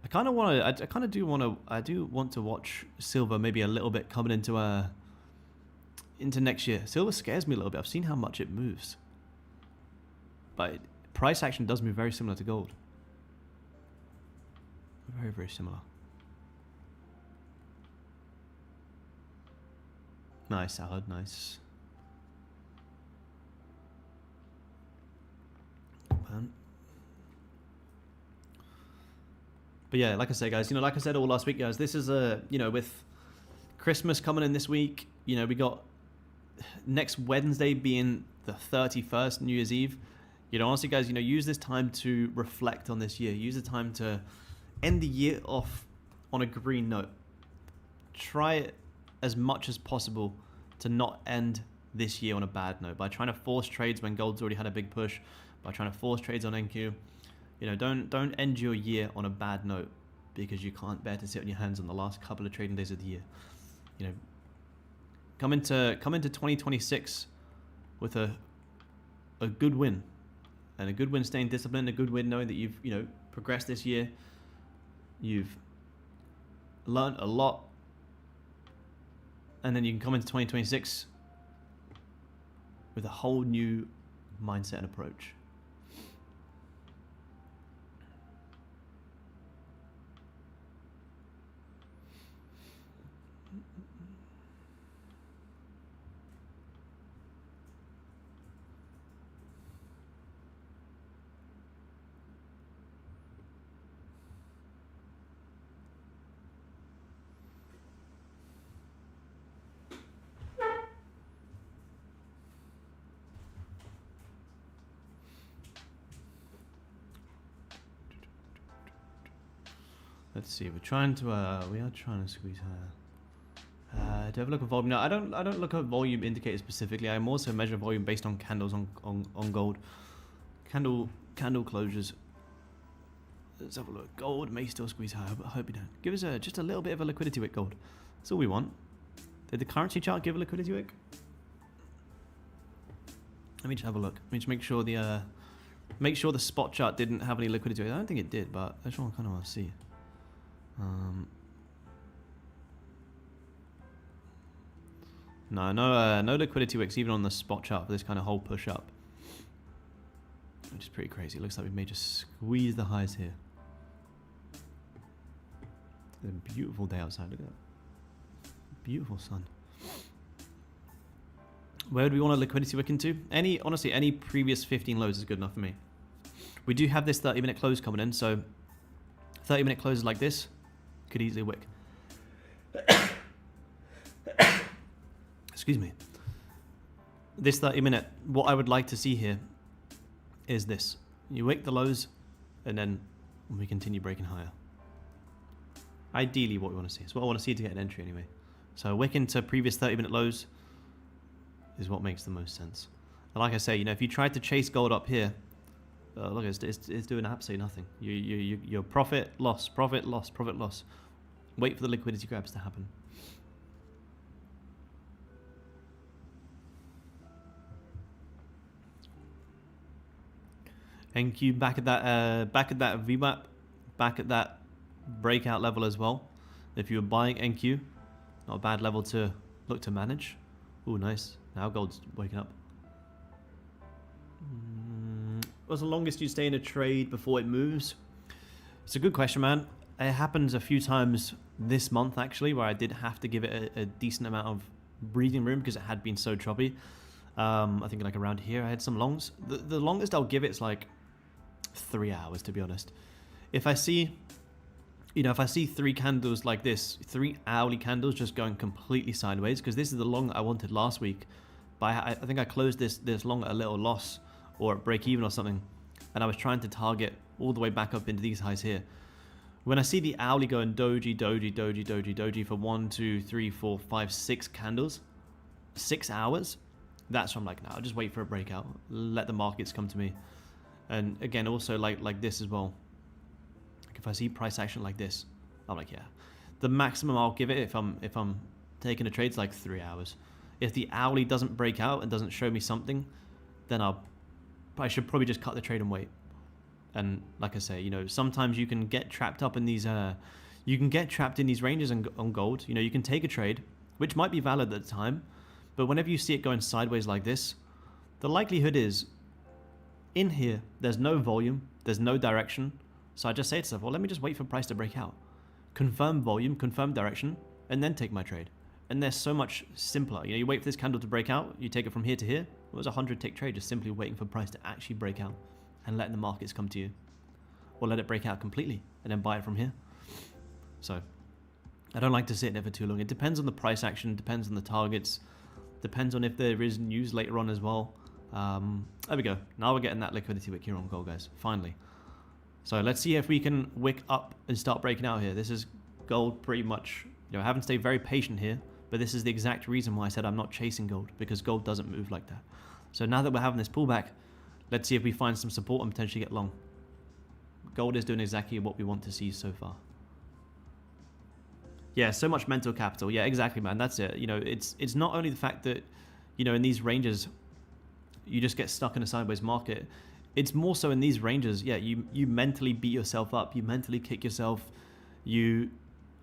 I kind of want to. I do want to watch silver maybe a little bit coming into next year. Silver scares me a little bit. I've seen how much it moves, but price action does move very similar to gold. Very, very similar. Nice salad, nice. Man. But yeah, like I said, guys, you know, like I said all last week, guys, this is you know, with Christmas coming in this week, you know, we got next Wednesday being the 31st, New Year's Eve. You know, honestly, guys, you know, use this time to reflect on this year. Use the time to end the year off on a green note. Try it as much as possible to not end this year on a bad note by trying to force trades when gold's already had a big push, by trying to force trades on NQ. You know, don't end your year on a bad note because you can't bear to sit on your hands on the last couple of trading days of the year. You know, come into 2026 with a good win, and a good win staying disciplined, a good win knowing that you've, you know, progressed this year, you've learned a lot, and then you can come into 2026 with a whole new mindset and approach. Let's see. We are trying to squeeze higher. Do I have a look at volume? No, I don't look at volume indicators specifically. I also measure volume based on candles on gold. Candle closures. Let's have a look. Gold may still squeeze higher, but I hope you don't. Give us just a little bit of a liquidity wick, gold. That's all we want. Did the currency chart give a liquidity wick? Let me just have a look. Let me just make sure the spot chart didn't have any liquidity wick. I don't think it did, but that's what I kind of want to see. No liquidity wicks even on the spot chart for this kind of whole push up, which is pretty crazy. It looks like we may just squeeze the highs here. It's a beautiful day outside. Look at that, beautiful sun. Where do we want a liquidity wick into? Honestly, any previous 15 lows is good enough for me. We do have this 30-minute close coming in, so 30-minute closes like this could easily wick. Excuse me. This 30-minute, what I would like to see here is this. You wick the lows, and then we continue breaking higher. Ideally, what we want to see. It's what I want to see to get an entry anyway. So wick into previous 30-minute lows is what makes the most sense. And like I say, you know, if you tried to chase gold up here, look, it's doing absolutely nothing. Your profit, loss, profit, loss, profit, loss. Wait for the liquidity grabs to happen. NQ back at that VWAP, back at that breakout level as well. If you were buying NQ, not a bad level to look to manage. Ooh, nice. Now gold's waking up. What's the longest you stay in a trade before it moves? It's a good question, man. It happens a few times this month, actually, where I did have to give it a decent amount of breathing room because it had been so choppy. I think like around here I had some longs. The longest I'll give it's like 3 hours, to be honest. If I see you know, if I see 3 candles like this, 3 hourly candles just going completely sideways, because this is the long I wanted last week, but I think I closed this long at a little loss or at break even or something, and I was trying to target all the way back up into these highs here. When I see the hourly going doji, doji, doji, doji, doji for 1, 2, 3, 4, 5, 6 candles, 6 hours, that's when I'm like, no, I'll just wait for a breakout, let the markets come to me. And again, also like this as well. If I see price action like this, I'm like, yeah. The maximum I'll give it if I'm taking a trade is like 3 hours. If the hourly doesn't break out and doesn't show me something, then I should probably just cut the trade and wait. And like I say, you know, sometimes you can get trapped up in these ranges on gold. You know, you can take a trade, which might be valid at the time, but whenever you see it going sideways like this, the likelihood is in here there's no volume, there's no direction. So I just say to myself, well, let me just wait for price to break out, confirm volume, confirm direction, and then take my trade. And they're so much simpler. You know, you wait for this candle to break out, you take it from here to here. It was a 100-tick trade, just simply waiting for price to actually break out and letting the markets come to you. Or let it break out completely and then buy it from here. So I don't like to sit there for too long. It depends on the price action, depends on the targets, depends on if there is news later on as well. There we go. Now we're getting that liquidity wick here on gold, guys. Finally. So let's see if we can wick up and start breaking out here. This is gold pretty much, you know, I haven't stayed very patient here, but this is the exact reason why I said I'm not chasing gold, because gold doesn't move like that. So now that we're having this pullback, let's see if we find some support and potentially get long. Gold is doing exactly what we want to see so far. Yeah, so much mental capital. Yeah, exactly, man. That's it. You know, it's not only the fact that, you know, in these ranges, you just get stuck in a sideways market. It's more so in these ranges, yeah, you mentally beat yourself up, you mentally kick yourself, you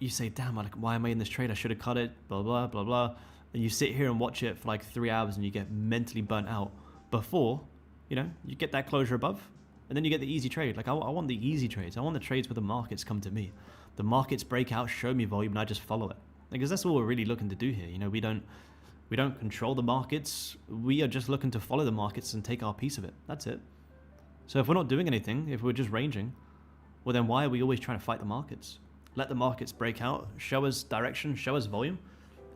say, damn, like, why am I in this trade? I should have cut it, blah, blah, blah, blah. And you sit here and watch it for like 3 hours and you get mentally burnt out before, you know, you get that closure above and then you get the easy trade. Like I want the easy trades. I want the trades where the markets come to me. The markets break out, show me volume, and I just follow it. Because that's all we're really looking to do here. You know, we don't control the markets. We are just looking to follow the markets and take our piece of it. That's it. So if we're not doing anything, if we're just ranging, well then why are we always trying to fight the markets? Let the markets break out, show us direction, show us volume,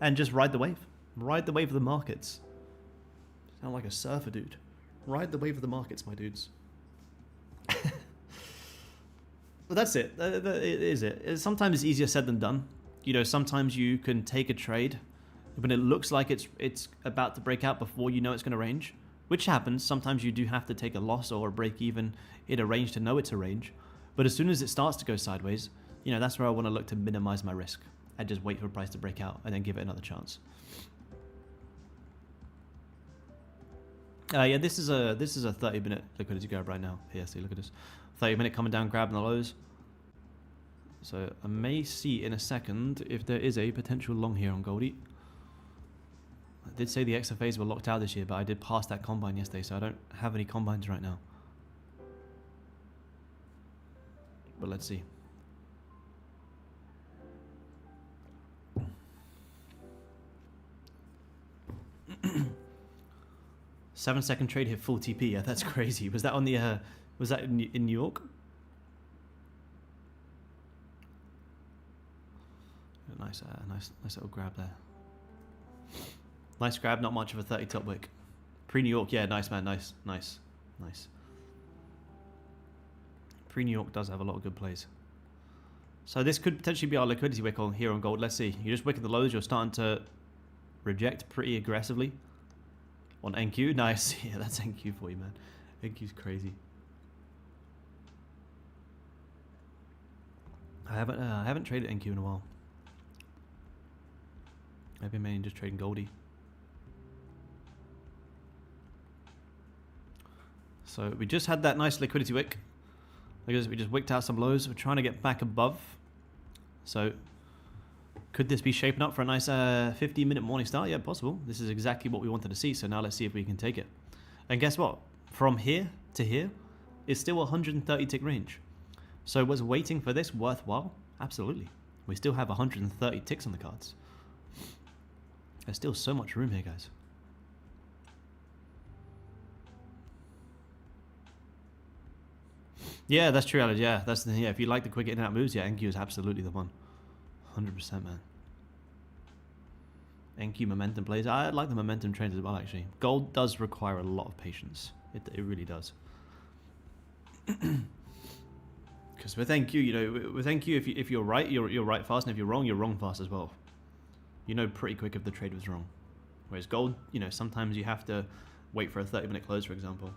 and just ride the wave. Ride the wave of the markets. Sound like a surfer, dude. Ride the wave of the markets, my dudes. But that's it. It is it. Sometimes it's easier said than done. You know, sometimes you can take a trade when it looks like it's about to break out before you know it's going to range. Which happens. Sometimes you do have to take a loss or a break even in a range to know it's a range. But as soon as it starts to go sideways, you know, that's where I want to look to minimize my risk and just wait for price to break out and then give it another chance. Yeah, this is a 30-minute liquidity grab right now. Here, see, look at this. 30-minute coming down, grabbing the lows. So I may see in a second if there is a potential long here on Goldie. I did say the XFAs were locked out this year, but I did pass that combine yesterday, so I don't have any combines right now. But let's see. Seven-second trade hit full TP. Yeah, that's crazy. Was that on the? Was that in New York? Nice little grab there. Nice grab, not much of a 30 top wick. Pre-New York, yeah, nice, man, nice. Pre-New York does have a lot of good plays. So this could potentially be our liquidity wick on here on gold. Let's see. You just wick at the lows, you're starting to reject pretty aggressively. On NQ, nice. Yeah, that's NQ for you, man. NQ's crazy. I haven't traded NQ in a while. I've been mainly just trading Goldie. So we just had that nice liquidity wick. Because we just wicked out some lows. We're trying to get back above. So could this be shaping up for a nice 15-minute morning start? Yeah, possible. This is exactly what we wanted to see. So now let's see if we can take it. And guess what? From here to here is still a 130 tick range. So was waiting for this worthwhile? Absolutely. We still have 130 ticks on the cards. There's still so much room here, guys. Yeah, that's true, Alex. Yeah, that's the thing. Yeah, if you like the quick in and out moves, yeah, NQ is absolutely the one. 100%, man. NQ momentum plays. I like the momentum trades as well, actually. Gold does require a lot of patience. It really does. Because with NQ, you know, with NQ, if you're right, you're right fast, and if you're wrong fast as well. You know pretty quick if the trade was wrong. Whereas gold, you know, sometimes you have to wait for a 30-minute close, for example.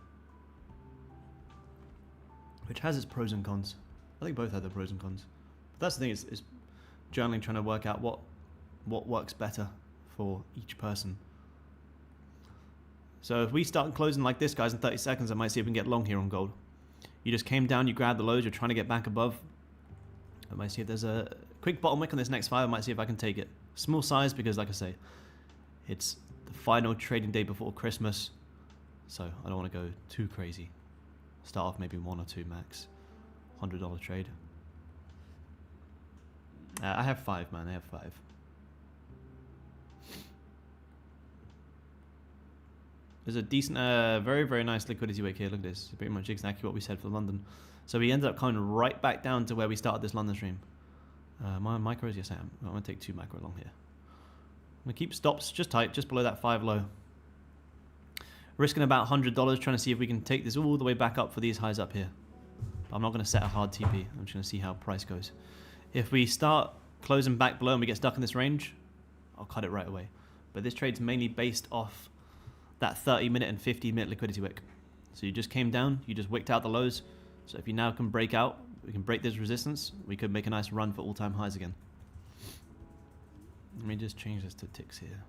Which has its pros and cons. I think both have their pros and cons. But that's the thing, is journaling, trying to work out what works better for each person. So if we start closing like this, guys, in 30 seconds, I might see if we can get long here on gold. You just came down, you grabbed the lows, you're trying to get back above. I might see if there's a quick bottom wick on this next 5. I might see if I can take it. Small size because, like I say, it's the final trading day before Christmas. So I don't want to go too crazy. Start off maybe 1 or 2 max. $100 trade. I have 5, man. I have 5. There's a decent, very, very nice liquidity wick here. Look at this. Pretty much exactly what we said for London. So we ended up coming right back down to where we started this London stream. My micros, yes I am. I'm going to take 2 macro along here. I'm going to keep stops just tight, just below that 5 low. Risking about $100, trying to see if we can take this all the way back up for these highs up here. But I'm not going to set a hard TP. I'm just going to see how price goes. If we start closing back below and we get stuck in this range, I'll cut it right away. But this trade's mainly based off that 30-minute and 50-minute liquidity wick. So you just came down, you just wicked out the lows. So if you now can break out, we can break this resistance, we could make a nice run for all-time highs again. Let me just change this to ticks here.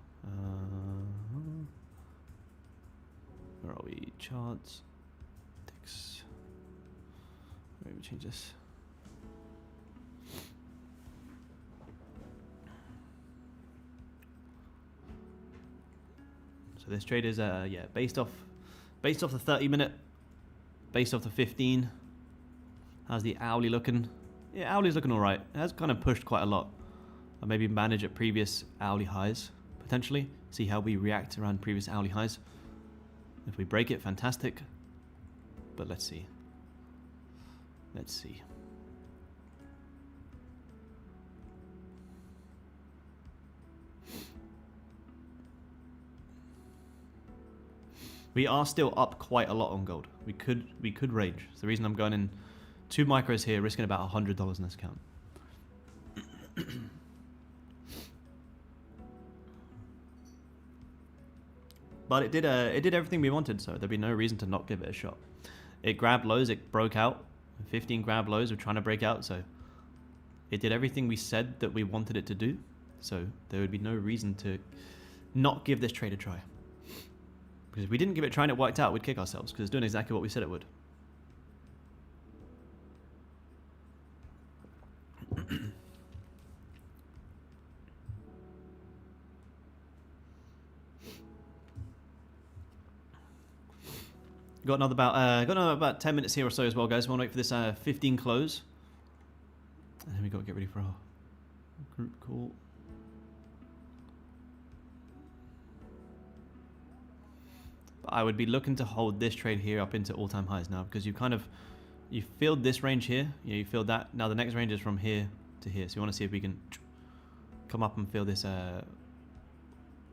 Where are we? Charts. Ticks. Maybe change this. So this trade is yeah, based off the 30-minute, based off the 15. How's the hourly looking? Yeah, hourly's looking alright. It has kind of pushed quite a lot. I'll maybe manage at previous hourly highs, potentially. See how we react around previous hourly highs. If we break it, fantastic. But let's see. Let's see. We are still up quite a lot on gold. We could range. It's the reason I'm going in 2 micros here, risking about $100 in this account. But it did everything we wanted, so there'd be no reason to not give it a shot. It grabbed lows, it broke out. 15 grab lows, we're trying to break out, so it did everything we said that we wanted it to do. So there would be no reason to not give this trade a try. Because if we didn't give it a try and it worked out, we'd kick ourselves, because it's doing exactly what we said it would. Got another about 10 minutes here or so as well, guys. We want to wait for this 15 close. And then we got to get ready for our group call. But I would be looking to hold this trade here up into all-time highs now, because you filled this range here. You filled that. Now the next range is from here to here. So you want to see if we can come up and fill this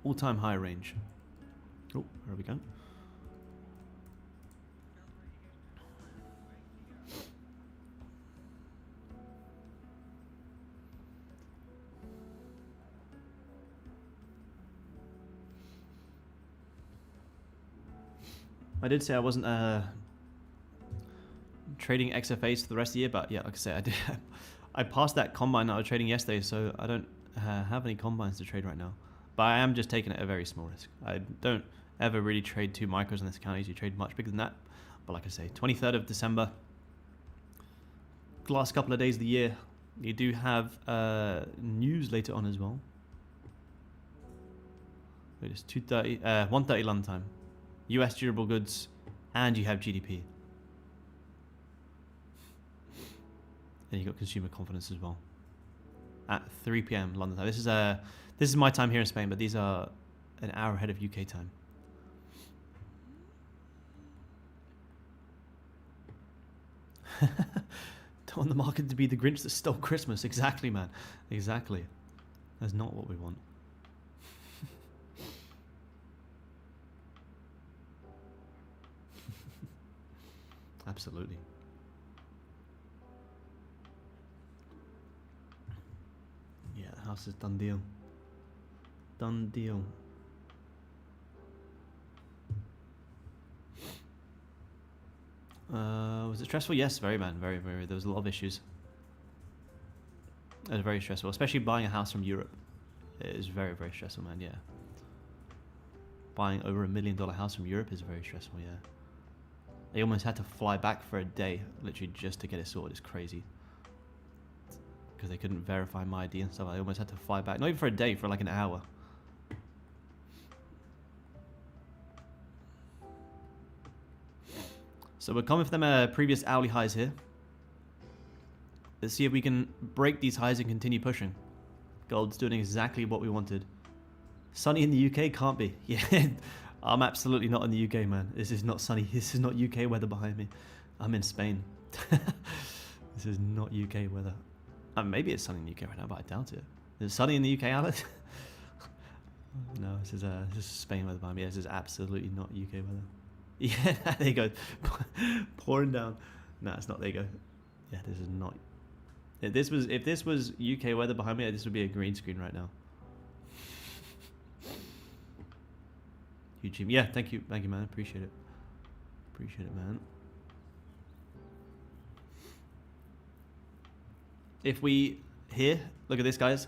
all-time high range. Oh, where are we going? I did say I wasn't trading XFAs for the rest of the year, but yeah, like I said, I did. I passed that combine that I was trading yesterday, so I don't have any combines to trade right now. But I am just taking it at a very small risk. I don't ever really trade 2 micros on this account. I usually trade much bigger than that. But like I say, 23rd of December, last couple of days of the year, you do have news later on as well. Wait, it's 2:30, 1:30 London time. US durable goods, and you have GDP. And you got consumer confidence as well. At 3 p.m. London time. This is my time here in Spain, but these are an hour ahead of UK time. Don't want the market to be the Grinch that stole Christmas. Exactly, man. Exactly. That's not what we want. Absolutely. Yeah, the house is done deal. Done deal. Was it stressful? Yes, very, man. Very, very. There was a lot of issues. It was very stressful, especially buying a house from Europe. It is very, very stressful, man. Yeah. Buying over $1 million house from Europe is very stressful. Yeah. They almost had to fly back for a day, literally, just to get it sorted. It's crazy. Because they couldn't verify my ID and stuff. I almost had to fly back, not even for a day, for like an hour. So we're coming from them previous hourly highs here. Let's see if we can break these highs and continue pushing. Gold's doing exactly what we wanted. Sunny in the UK? Can't be. Yeah, I'm absolutely not in the UK, man. This is not sunny. This is not UK weather behind me. I'm in Spain. This is not UK weather. Maybe it's sunny in the UK right now, but I doubt it. Is it sunny in the UK, Alex? No, this is Spain weather behind me. This is absolutely not UK weather. Yeah, there you go. Pouring down. No, it's not. There you go. Yeah, this is not. If this was UK weather behind me, this would be a green screen right now. YouTube. Yeah, thank you, man. Appreciate it. Appreciate it, man. If we here, look at this, guys.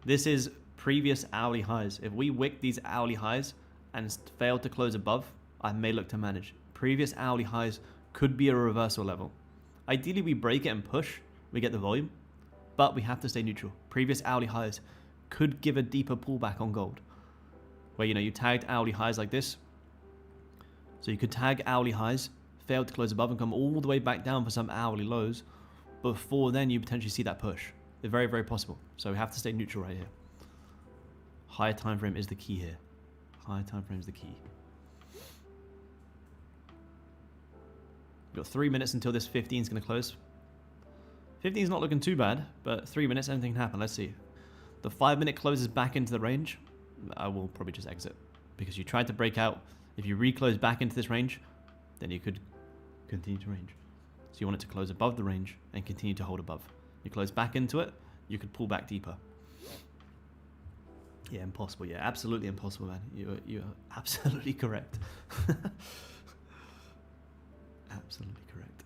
This is previous hourly highs. If we wick these hourly highs and fail to close above, I may look to manage. Previous hourly highs could be a reversal level. Ideally, we break it and push. We get the volume, but we have to stay neutral. Previous hourly highs could give a deeper pullback on gold, where you tagged hourly highs like this. So you could tag hourly highs, fail to close above, and come all the way back down for some hourly lows. Before then, you potentially see that push. It's very, very possible. So we have to stay neutral right here. Higher time frame is the key here. Higher time frame is the key. We've got 3 minutes until this 15 is going to close. 15 is not looking too bad, but 3 minutes, anything can happen. Let's see. The 5 minute closes back into the range. I will probably just exit because you tried to break out. If you reclose back into this range, then you could continue to range. So you want it to close above the range and continue to hold above. You close back into it, you could pull back deeper. Yeah, impossible. Yeah, absolutely impossible, man. You're absolutely correct. Absolutely correct.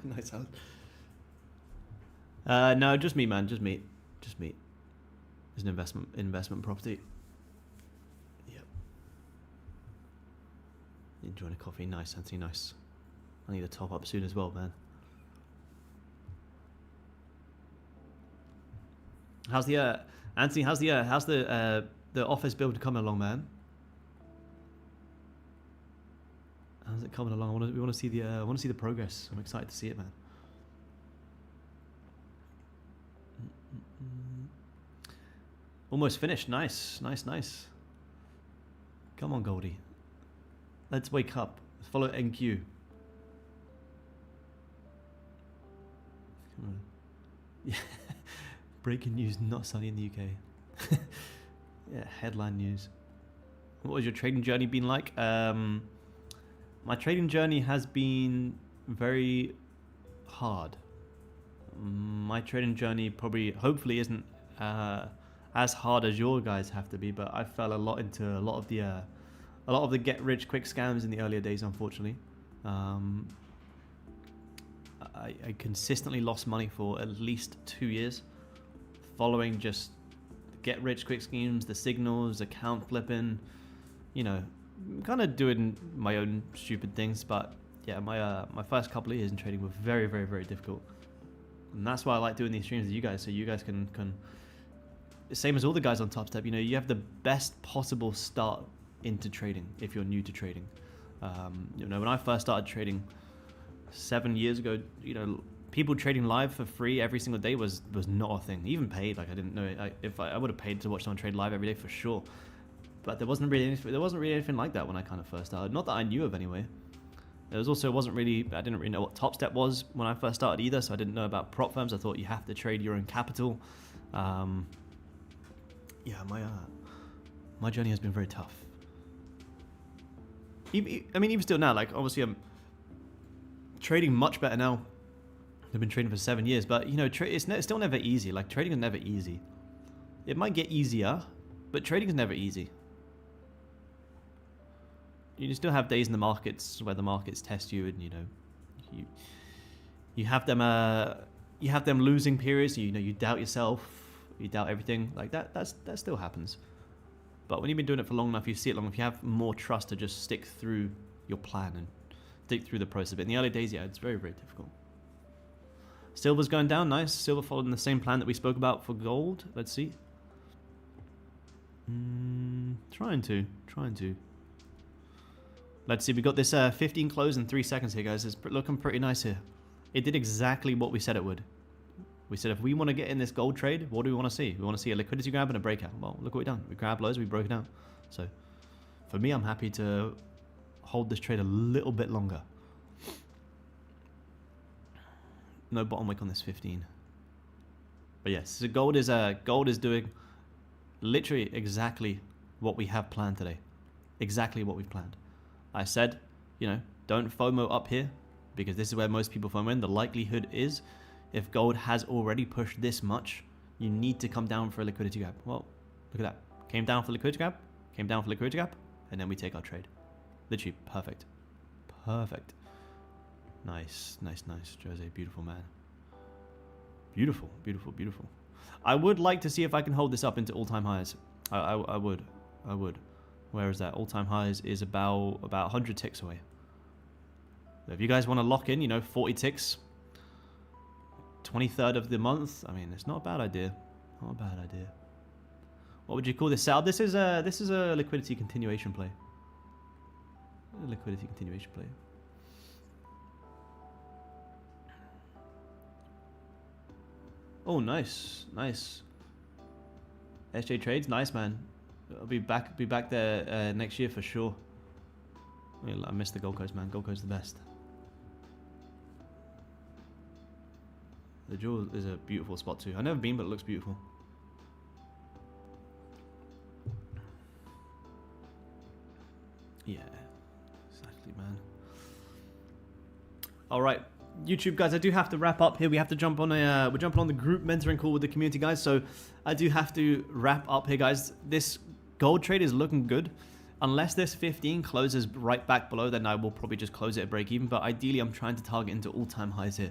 Nice house. No, just me, man. Just me. It's an investment property. Yep. Enjoying a coffee. Nice, Anthony. Nice. I need to top up soon as well, man. How's the Anthony? How's the office build coming along, man? How's it coming along? We want to see the progress. I'm excited to see it, man. Almost finished. Nice. Come on, Goldie. Let's wake up. Let's follow NQ. Come on. Yeah. Breaking news, not sunny in the UK. Yeah, headline news. What has your trading journey been like? My trading journey has been very hard. My trading journey hopefully isn't as hard as your guys have to be, but I fell a lot into a lot of the get rich quick scams in the earlier days, unfortunately. I consistently lost money for at least 2 years following just get rich quick schemes, the signals, account flipping, kind of doing my own stupid things. But yeah, my first couple of years in trading were very, very, very difficult. And that's why I like doing these streams with you guys, so you guys can same as all the guys on Topstep, you have the best possible start into trading if you're new to trading. When I first started trading, 7 years ago, you know, people trading live for free every single day was not a thing. Even paid, like I didn't know. If I would have paid to watch someone trade live every day for sure. But there wasn't really anything like that when I kind of first started. Not that I knew of anyway. There was also I didn't really know what Topstep was when I first started either, so I didn't know about prop firms. I thought you have to trade your own capital. Yeah, my journey has been very tough. I mean, even still now, like obviously I'm trading much better now. I've been trading for 7 years, but you know, it's still never easy. Like trading is never easy. It might get easier, but trading is never easy. You still have days in the markets where the markets test you, and you know, you have them losing periods. You know, you doubt yourself, you doubt everything. Like that still happens. But when you've been doing it for long enough, you see it long enough, you have more trust to just stick through your plan and stick through the process. But in the early days, yeah, it's very, very difficult. Silver's going down, nice. Silver following the same plan that we spoke about for gold. Let's see. Trying to. Let's see, we got this 15 close in 3 seconds here, guys. It's looking pretty nice here. It did exactly what we said it would. We said if we want to get in this gold trade, what do we want to see? We want to see a liquidity grab and a breakout. Well, look what we've done. We grabbed lows, we broke it out. So, for me, I'm happy to hold this trade a little bit longer. No bottom wick on this 15. But yes, so gold is doing literally exactly what we have planned today. Exactly what we've planned. I said, you know, don't FOMO up here because this is where most people FOMO in. The likelihood is if gold has already pushed this much, you need to come down for a liquidity gap. Well, look at that. Came down for liquidity gap, came down for liquidity gap, and then we take our trade. Literally perfect. Perfect. Nice. Jose, beautiful man. Beautiful. I would like to see if I can hold this up into all-time highs. I would. Where is that? All-time highs is about 100 ticks away. So if you guys want to lock in, you know, 40 ticks, 23rd of the month. I mean, it's not a bad idea. Not a bad idea. What would you call this setup? This is a liquidity continuation play. Oh, nice. SJ trades, nice man. I'll be back there next year for sure. I miss the Gold Coast, man. Gold Coast is the best. The Jewel is a beautiful spot too. I've never been, but it looks beautiful. Yeah, exactly, man. All right, YouTube guys, I do have to wrap up here. We have to jump on we're jumping on the group mentoring call with the community guys. So I do have to wrap up here, guys. This gold trade is looking good. Unless this 15 closes right back below, then I will probably just close it at break even. But ideally, I'm trying to target into all-time highs here.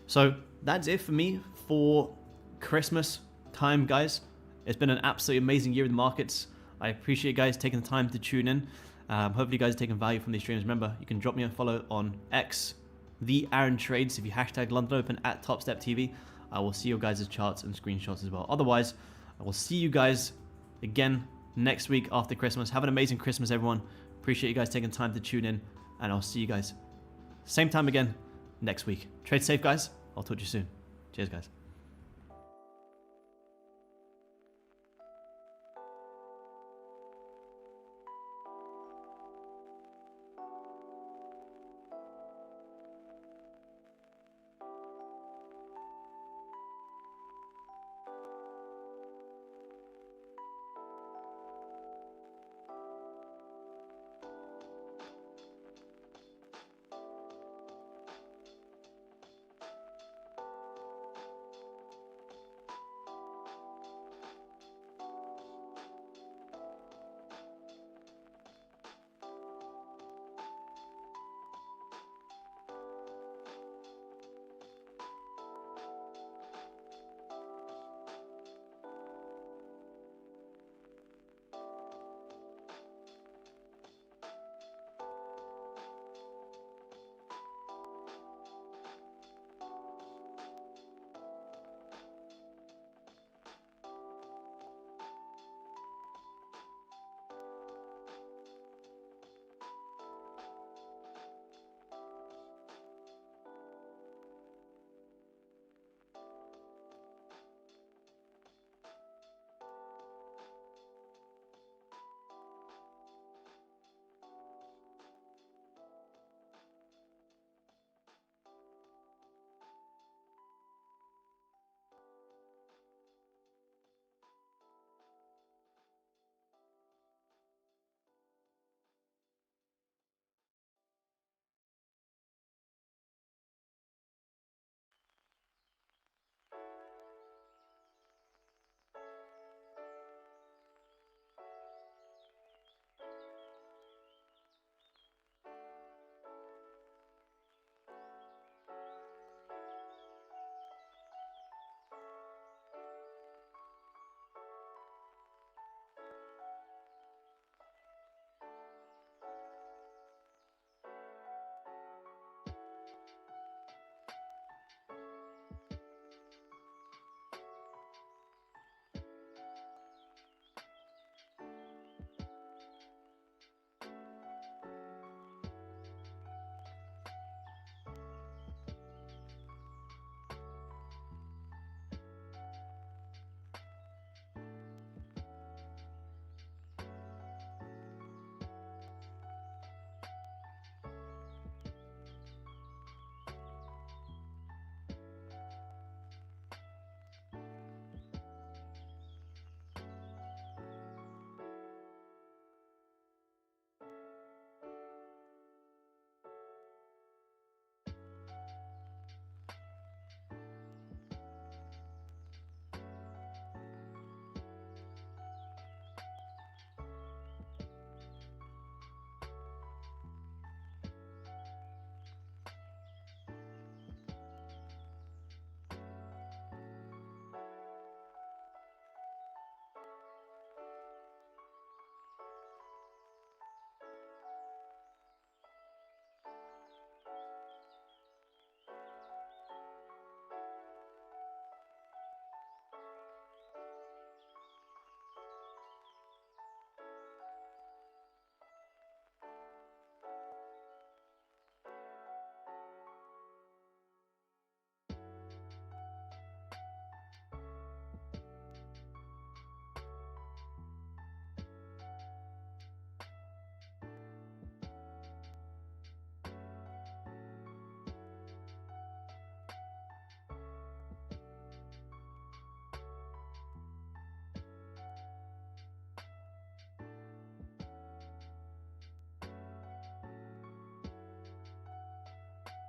So that's it for me for Christmas time, guys. It's been an absolutely amazing year in the markets. I appreciate you guys taking the time to tune in. Hopefully you guys are taking value from these streams. Remember, you can drop me a follow on X, the Aaron Trades. If you hashtag London Open at TopstepTV, I will see your guys' charts and screenshots as well. Otherwise, I will see you guys again next week after Christmas. Have an amazing Christmas, everyone. Appreciate you guys taking time to tune in, and I'll see you guys same time again next week. Trade safe, guys. I'll talk to you soon. Cheers, guys.